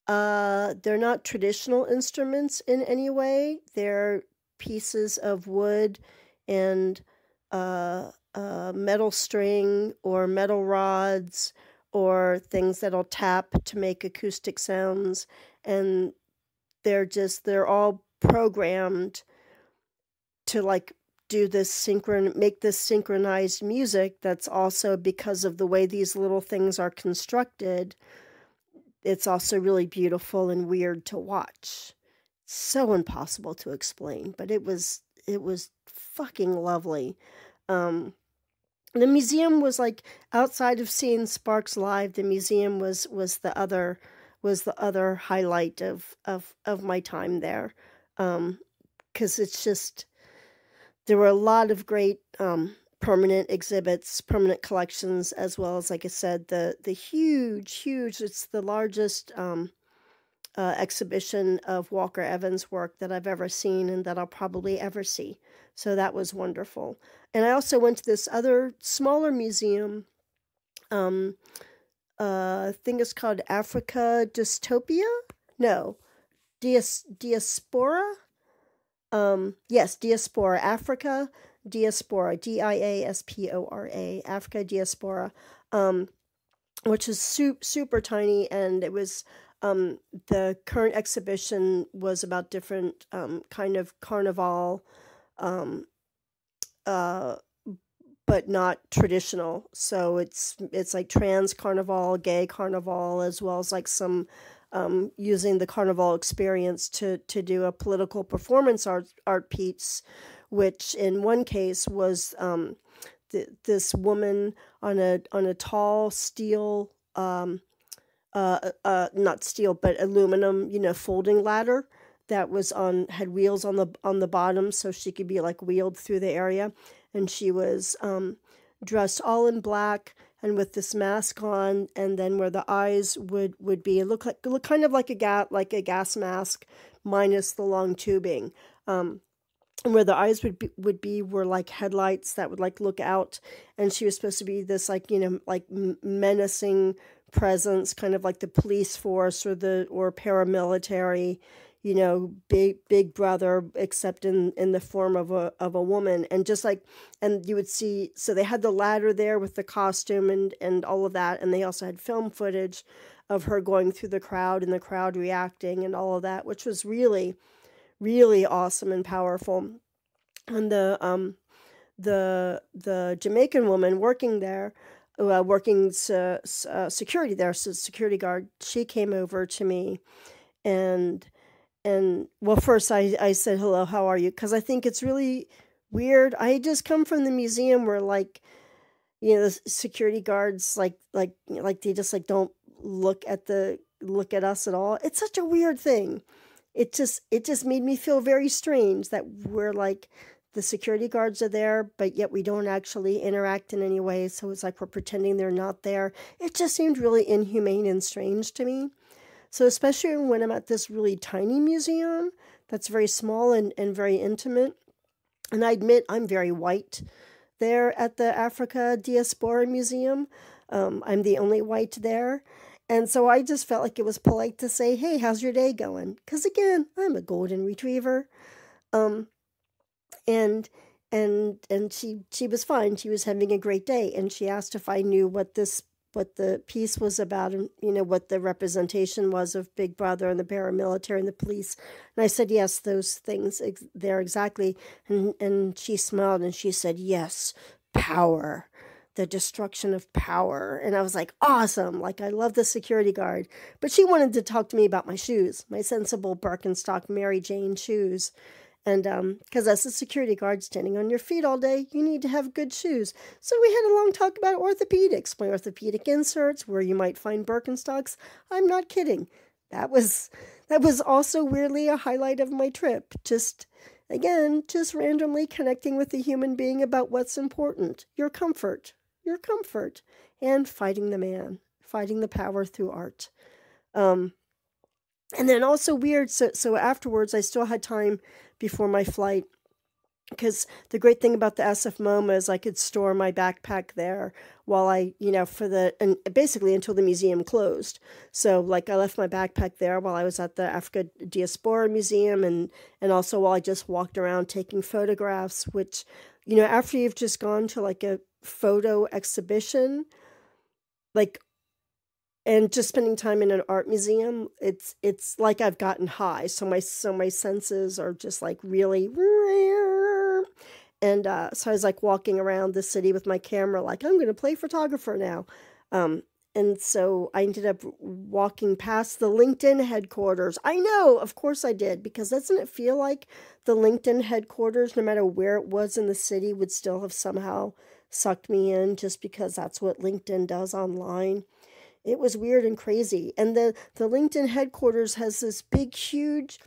They're not traditional instruments in any way. They're pieces of wood and metal string or metal rods or things that'll tap to make acoustic sounds, and they're all programmed to like make this synchronized music. That's also, because of the way these little things are constructed, it's also really beautiful and weird to watch. So impossible to explain, but it was fucking lovely. The museum was like, outside of seeing Sparks live, the museum was the other highlight of my time there, because it's just, there were a lot of great permanent exhibits, permanent collections, as well as, like I said, the huge, it's the largest exhibition of Walker Evans' work that I've ever seen and that I'll probably ever see. So that was wonderful. And I also went to this other smaller museum. I think it's called Africa Dystopia? No. Diaspora? Yes, Diaspora. Africa Diaspora. Diaspora. Africa Diaspora. Which is super tiny, and it was, the current exhibition was about different kind of carnival, but not traditional. So it's like trans carnival, gay carnival, as well as like some using the carnival experience to do a political performance art piece, which in one case was this woman on a tall steel, not steel but aluminum, folding ladder that had wheels on the bottom, so she could be like wheeled through the area. And she was dressed all in black and with this mask on, and then where the eyes would be, look kind of like a gas mask minus the long tubing. And where the eyes would be were like headlights that would like look out, and she was supposed to be this like menacing presence, kind of like the police force or paramilitary, big brother, except in the form of a woman. And just like, and you would see, so they had the ladder there with the costume and all of that, and they also had film footage of her going through the crowd and the crowd reacting and all of that, which was really, really awesome and powerful. And the the Jamaican woman working there, working security there, so security guard, she came over to me, and well, first I said, hello, how are you? Because I think it's really weird. I had just come from the museum where, like, the security guards, like they just like don't look at us at all. It's such a weird thing. It just made me feel very strange that we're like, the security guards are there, but yet we don't actually interact in any way. So it's like we're pretending they're not there. It just seemed really inhumane and strange to me. So especially when I'm at this really tiny museum that's very small and very intimate. And I admit I'm very white there at the Africa Diaspora Museum. I'm the only white there. And so I just felt like it was polite to say, hey, how's your day going? Because again, I'm a golden retriever. Um, and she was fine. She was having a great day. And she asked if I knew what the piece was about, and what the representation was of Big Brother and the paramilitary and the police. And I said, yes, those things there exactly. And she smiled and she said, yes, power, the destruction of power. And I was like, awesome. Like, I love the security guard. But she wanted to talk to me about my shoes, my sensible Birkenstock Mary Jane shoes. And because as a security guard standing on your feet all day, you need to have good shoes. So we had a long talk about orthopedics, my orthopedic inserts, where you might find Birkenstocks. I'm not kidding. That was also weirdly a highlight of my trip. Just randomly connecting with a human being about what's important. Your comfort, and fighting the man, fighting the power through art. And then also weird, so afterwards I still had time before my flight, because the great thing about the SF MoMA is I could store my backpack there while and basically until the museum closed. So like I left my backpack there while I was at the Africa Diaspora Museum, and also while I just walked around taking photographs, which, after you've just gone to like a photo exhibition, like, and just spending time in an art museum, it's like I've gotten high. So my senses are just like really, and so I was like walking around the city with my camera, like I'm going to play photographer now. And so I ended up walking past the LinkedIn headquarters. I know, of course I did, because doesn't it feel like the LinkedIn headquarters, no matter where it was in the city, would still have somehow sucked me in, just because that's what LinkedIn does online. It was weird and crazy. And the LinkedIn headquarters has this big, huge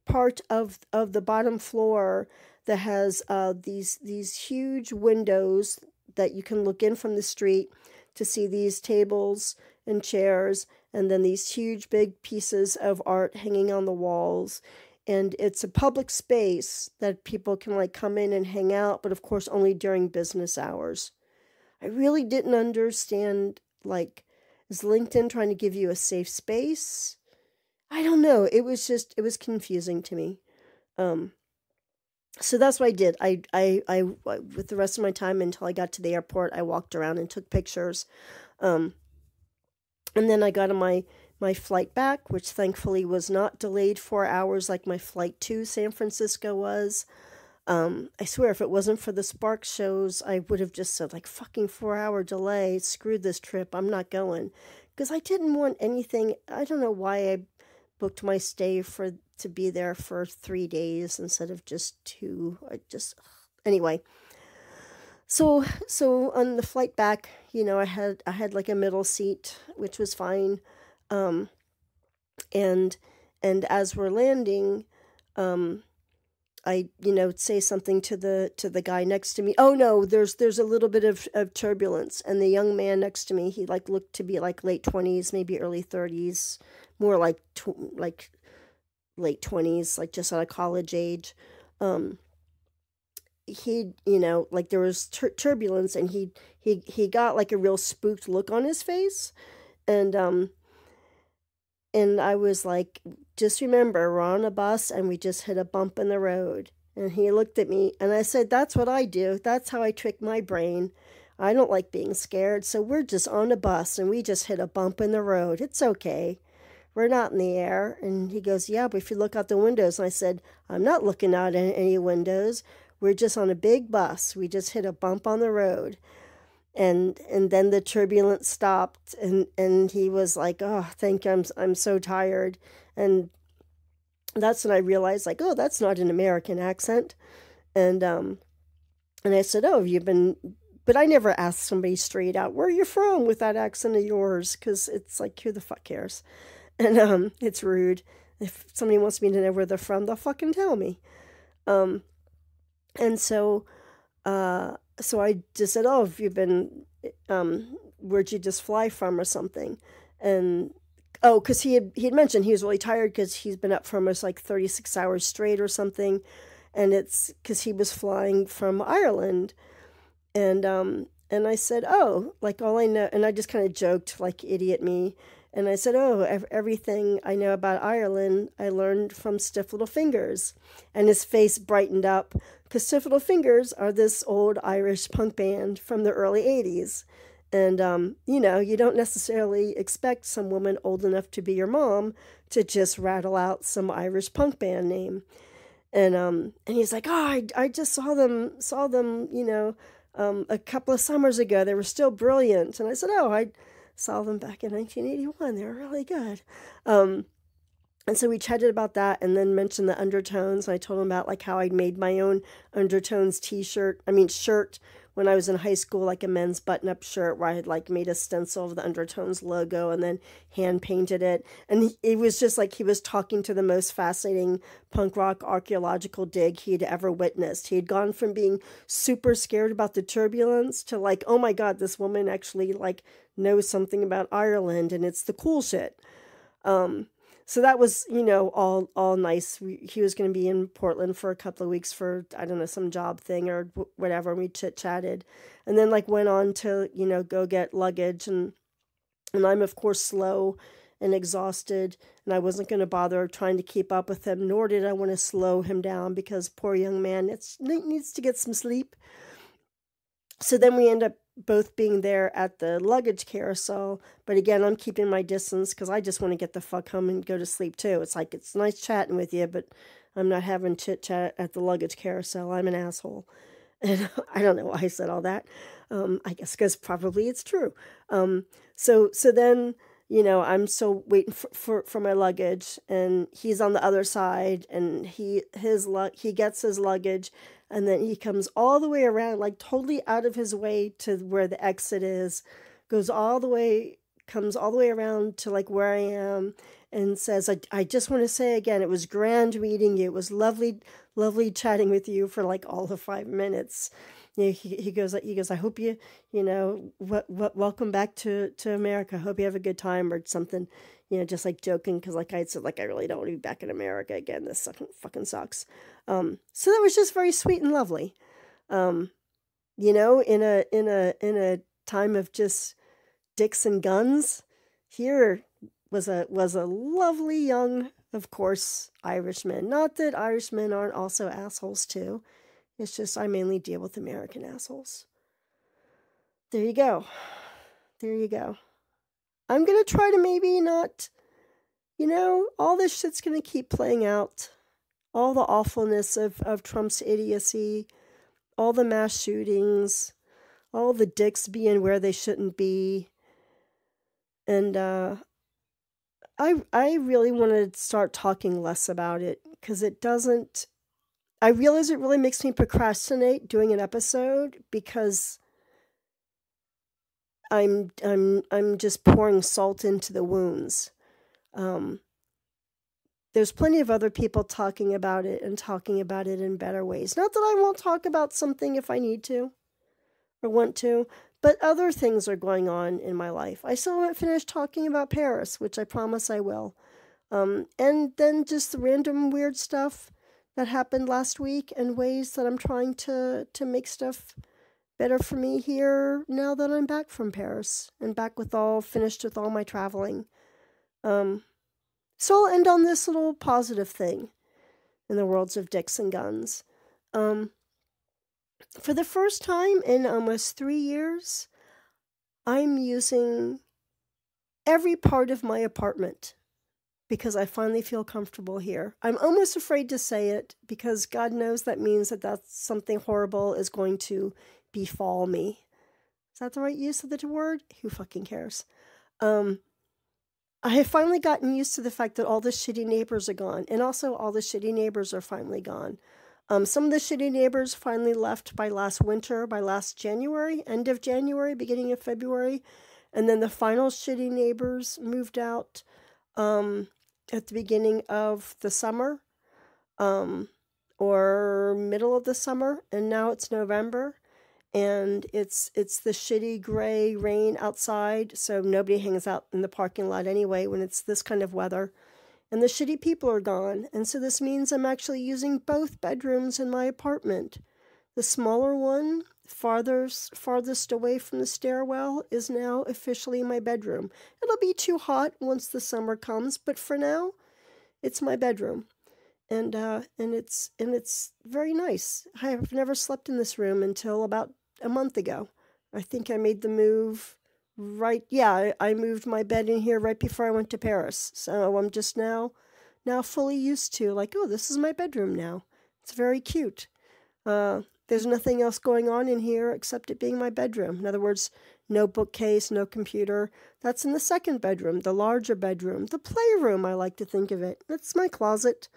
part of the bottom floor that has these huge windows that you can look in from the street to see these tables and chairs, and then these huge, big pieces of art hanging on the walls. And it's a public space that people can like come in and hang out, but of course only during business hours. I really didn't understand, like, is LinkedIn trying to give you a safe space? I don't know. It was confusing to me. So that's what I did. I with the rest of my time until I got to the airport, I walked around and took pictures. And then I got on my flight back, which thankfully was not delayed 4 hours like my flight to San Francisco was. I swear, if it wasn't for the Sparks shows, I would have just said, like, fucking 4-hour delay, screw this trip, I'm not going. Because I didn't want anything. I don't know why I booked my stay to be there for 3 days instead of just 2. Anyway. So on the flight back, I had like a middle seat, which was fine. And as we're landing, I, say something to the guy next to me. Oh no, there's a little bit of turbulence. And the young man next to me, he like looked to be like late 20s, maybe early 30s, more like late 20s, like just out of college age. He, like there was turbulence, and he got like a real spooked look on his face. And I was like, just remember, we're on a bus and we just hit a bump in the road. And he looked at me and I said, that's what I do. That's how I trick my brain. I don't like being scared. So we're just on a bus and we just hit a bump in the road. It's okay. We're not in the air. And he goes, yeah, but if you look out the windows. And I said, I'm not looking out at any windows. we're just on a big bus. We just hit a bump on the road. And then the turbulence stopped, and he was like, oh, thank you, I'm so tired. And that's when I realized, like, oh, that's not an American accent. And I said, oh, have you been, but I never asked somebody straight out, where are you from with that accent of yours? Because it's like, who the fuck cares? And it's rude. If somebody wants me to know where they're from, they'll fucking tell me. And so I just said, oh, have you been, where'd you just fly from or something? And, oh, because he had mentioned he was really tired because he's been up for almost like 36 hours straight or something. And it's because he was flying from Ireland. And I said, oh, like all I know, and I just kind of joked like idiot me. And I said, oh, everything I know about Ireland, I learned from Stiff Little Fingers. And his face brightened up, because Stiff Little Fingers are this old Irish punk band from the early 80s. And, you know, you don't necessarily expect some woman old enough to be your mom to just rattle out some Irish punk band name. And he's like, oh, I just saw them, you know, a couple of summers ago. They were still brilliant. And I said, oh, I saw them back in 1981. They were really good. And so we chatted about that, and then mentioned the Undertones. I told him about like how I'd made my own Undertones shirt when I was in high school, like a men's button-up shirt where I had like made a stencil of the Undertones logo and then hand painted it. And it was just like he was talking to the most fascinating punk rock archaeological dig he'd ever witnessed. He had gone from being super scared about the turbulence to like, oh my God, this woman actually like knows something about Ireland and it's the cool shit. So that was, you know, all nice. He was going to be in Portland for a couple of weeks for, I don't know, some job thing or whatever. And we chit-chatted and then like went on to, you know, go get luggage. And I'm, of course, slow and exhausted. And I wasn't going to bother trying to keep up with him, nor did I want to slow him down because poor young man needs to get some sleep. So then we end up both being there at the luggage carousel. But again, I'm keeping my distance because I just want to get the fuck home and go to sleep too. It's like, it's nice chatting with you, but I'm not having chit chat at the luggage carousel. I'm an asshole. And I don't know why I said all that. I guess because probably it's true. So then, you know, I'm still waiting for my luggage, and he's on the other side, and he gets his luggage, and then he comes all the way around, like totally out of his way to where the exit is, comes all the way around to like where I am, and says, I just want to say again, it was grand meeting you. It was lovely chatting with you for like all of 5 minutes. You know, he goes, I hope you know, welcome back to America. I hope you have a good time or something, you know, just like joking. Cause like I said, like, I really don't want to be back in America again. This fucking sucks. So that was just very sweet and lovely. You know, in a time of just dicks and guns, here was a lovely young, of course, Irishman. Not that Irishmen aren't also assholes too. It's just I mainly deal with American assholes. There you go. I'm going to try to maybe not, you know, all this shit's going to keep playing out. All the awfulness of Trump's idiocy, all the mass shootings, all the dicks being where they shouldn't be. And I really want to start talking less about it because it doesn't. I realize it really makes me procrastinate doing an episode because I'm just pouring salt into the wounds. There's plenty of other people talking about it and talking about it in better ways. Not that I won't talk about something if I need to or want to, but other things are going on in my life. I still haven't finished talking about Paris, which I promise I will. And then just the random weird stuff that happened last week and ways that I'm trying to make stuff better for me here now that I'm back from Paris and finished with all my traveling. So I'll end on this little positive thing in the worlds of dicks and guns. For the first time in almost 3 years, I'm using every part of my apartment because I finally feel comfortable here. I'm almost afraid to say it because God knows that means that that's something horrible is going to befall me. Is that the right use of the word? Who fucking cares? I have finally gotten used to the fact that all the shitty neighbors are gone, and also all the shitty neighbors are finally gone. Some of the shitty neighbors finally left by last winter, by last January, end of January, beginning of February, and then the final shitty neighbors moved out at the beginning of the summer, or middle of the summer, and now it's November. And it's the shitty gray rain outside, so nobody hangs out in the parking lot anyway when it's this kind of weather. And the shitty people are gone, and so this means I'm actually using both bedrooms in my apartment. The smaller one, farthest away from the stairwell, is now officially my bedroom. It'll be too hot once the summer comes, but for now, it's my bedroom. And it's very nice. I have never slept in this room until about a month ago. I think I made the move I moved my bed in here right before I went to Paris. So I'm just now fully used to, like, oh, this is my bedroom now. It's very cute. There's nothing else going on in here except it being my bedroom. In other words, no bookcase, no computer. That's in the second bedroom, the larger bedroom, the playroom, I like to think of it. That's my closet.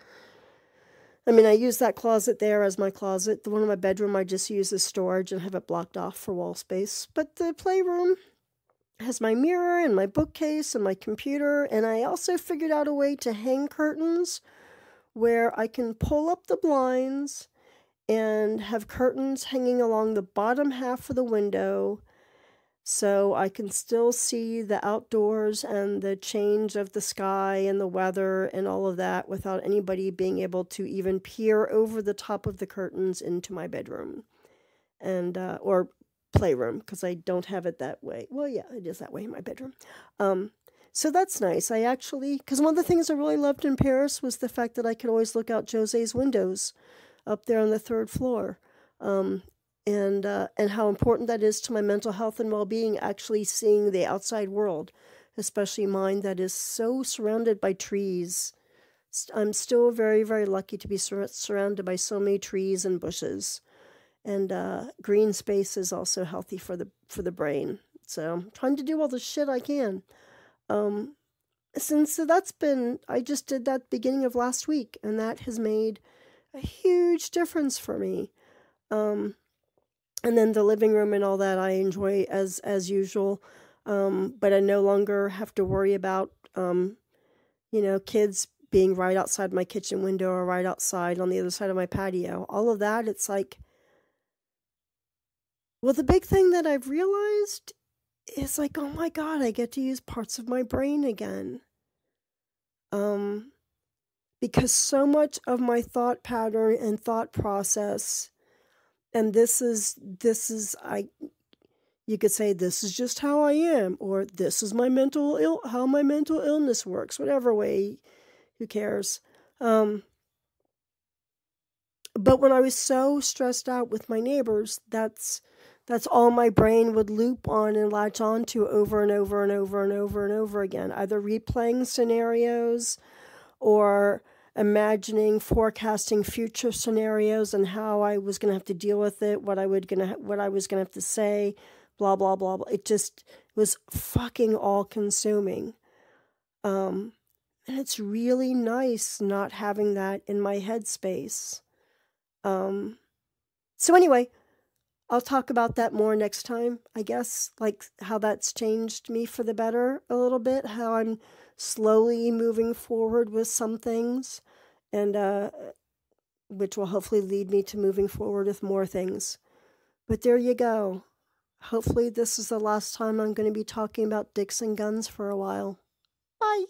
I mean, I use that closet there as my closet. The one in my bedroom I just use as storage and have it blocked off for wall space. But the playroom has my mirror and my bookcase and my computer. And I also figured out a way to hang curtains where I can pull up the blinds and have curtains hanging along the bottom half of the window so I can still see the outdoors and the change of the sky and the weather and all of that without anybody being able to even peer over the top of the curtains into my bedroom and or playroom, because I don't have it that way. Well, yeah, it is that way in my bedroom. So that's nice. I actually, because one of the things I really loved in Paris was the fact that I could always look out Jose's windows up there on the third floor. And how important that is to my mental health and well-being, actually seeing the outside world, especially mine that is so surrounded by trees. I'm still very, very lucky to be surrounded by so many trees and bushes. And green space is also healthy for the brain. So I'm trying to do all the shit I can. I just did that beginning of last week, and that has made a huge difference for me. And then the living room and all that I enjoy as usual, but I no longer have to worry about, kids being right outside my kitchen window or right outside on the other side of my patio. All of that, it's like, well, the big thing that I've realized is like, oh my God, I get to use parts of my brain again. Because so much of my thought pattern and thought process, and you could say this is just how I am, or this is how my mental illness works, whatever way, who cares? But when I was so stressed out with my neighbors, that's all my brain would loop on and latch on to over and over and over and over and over again, either replaying scenarios or imagining, forecasting future scenarios and how I was going to have to deal with it, what I was going to have to say, blah, blah, blah, blah. It just was fucking all-consuming. And it's really nice not having that in my headspace. So anyway, I'll talk about that more next time, I guess, like how that's changed me for the better a little bit, how I'm slowly moving forward with some things, and which will hopefully lead me to moving forward with more things. But there you go. Hopefully this is the last time I'm going to be talking about dicks and guns for a while. Bye.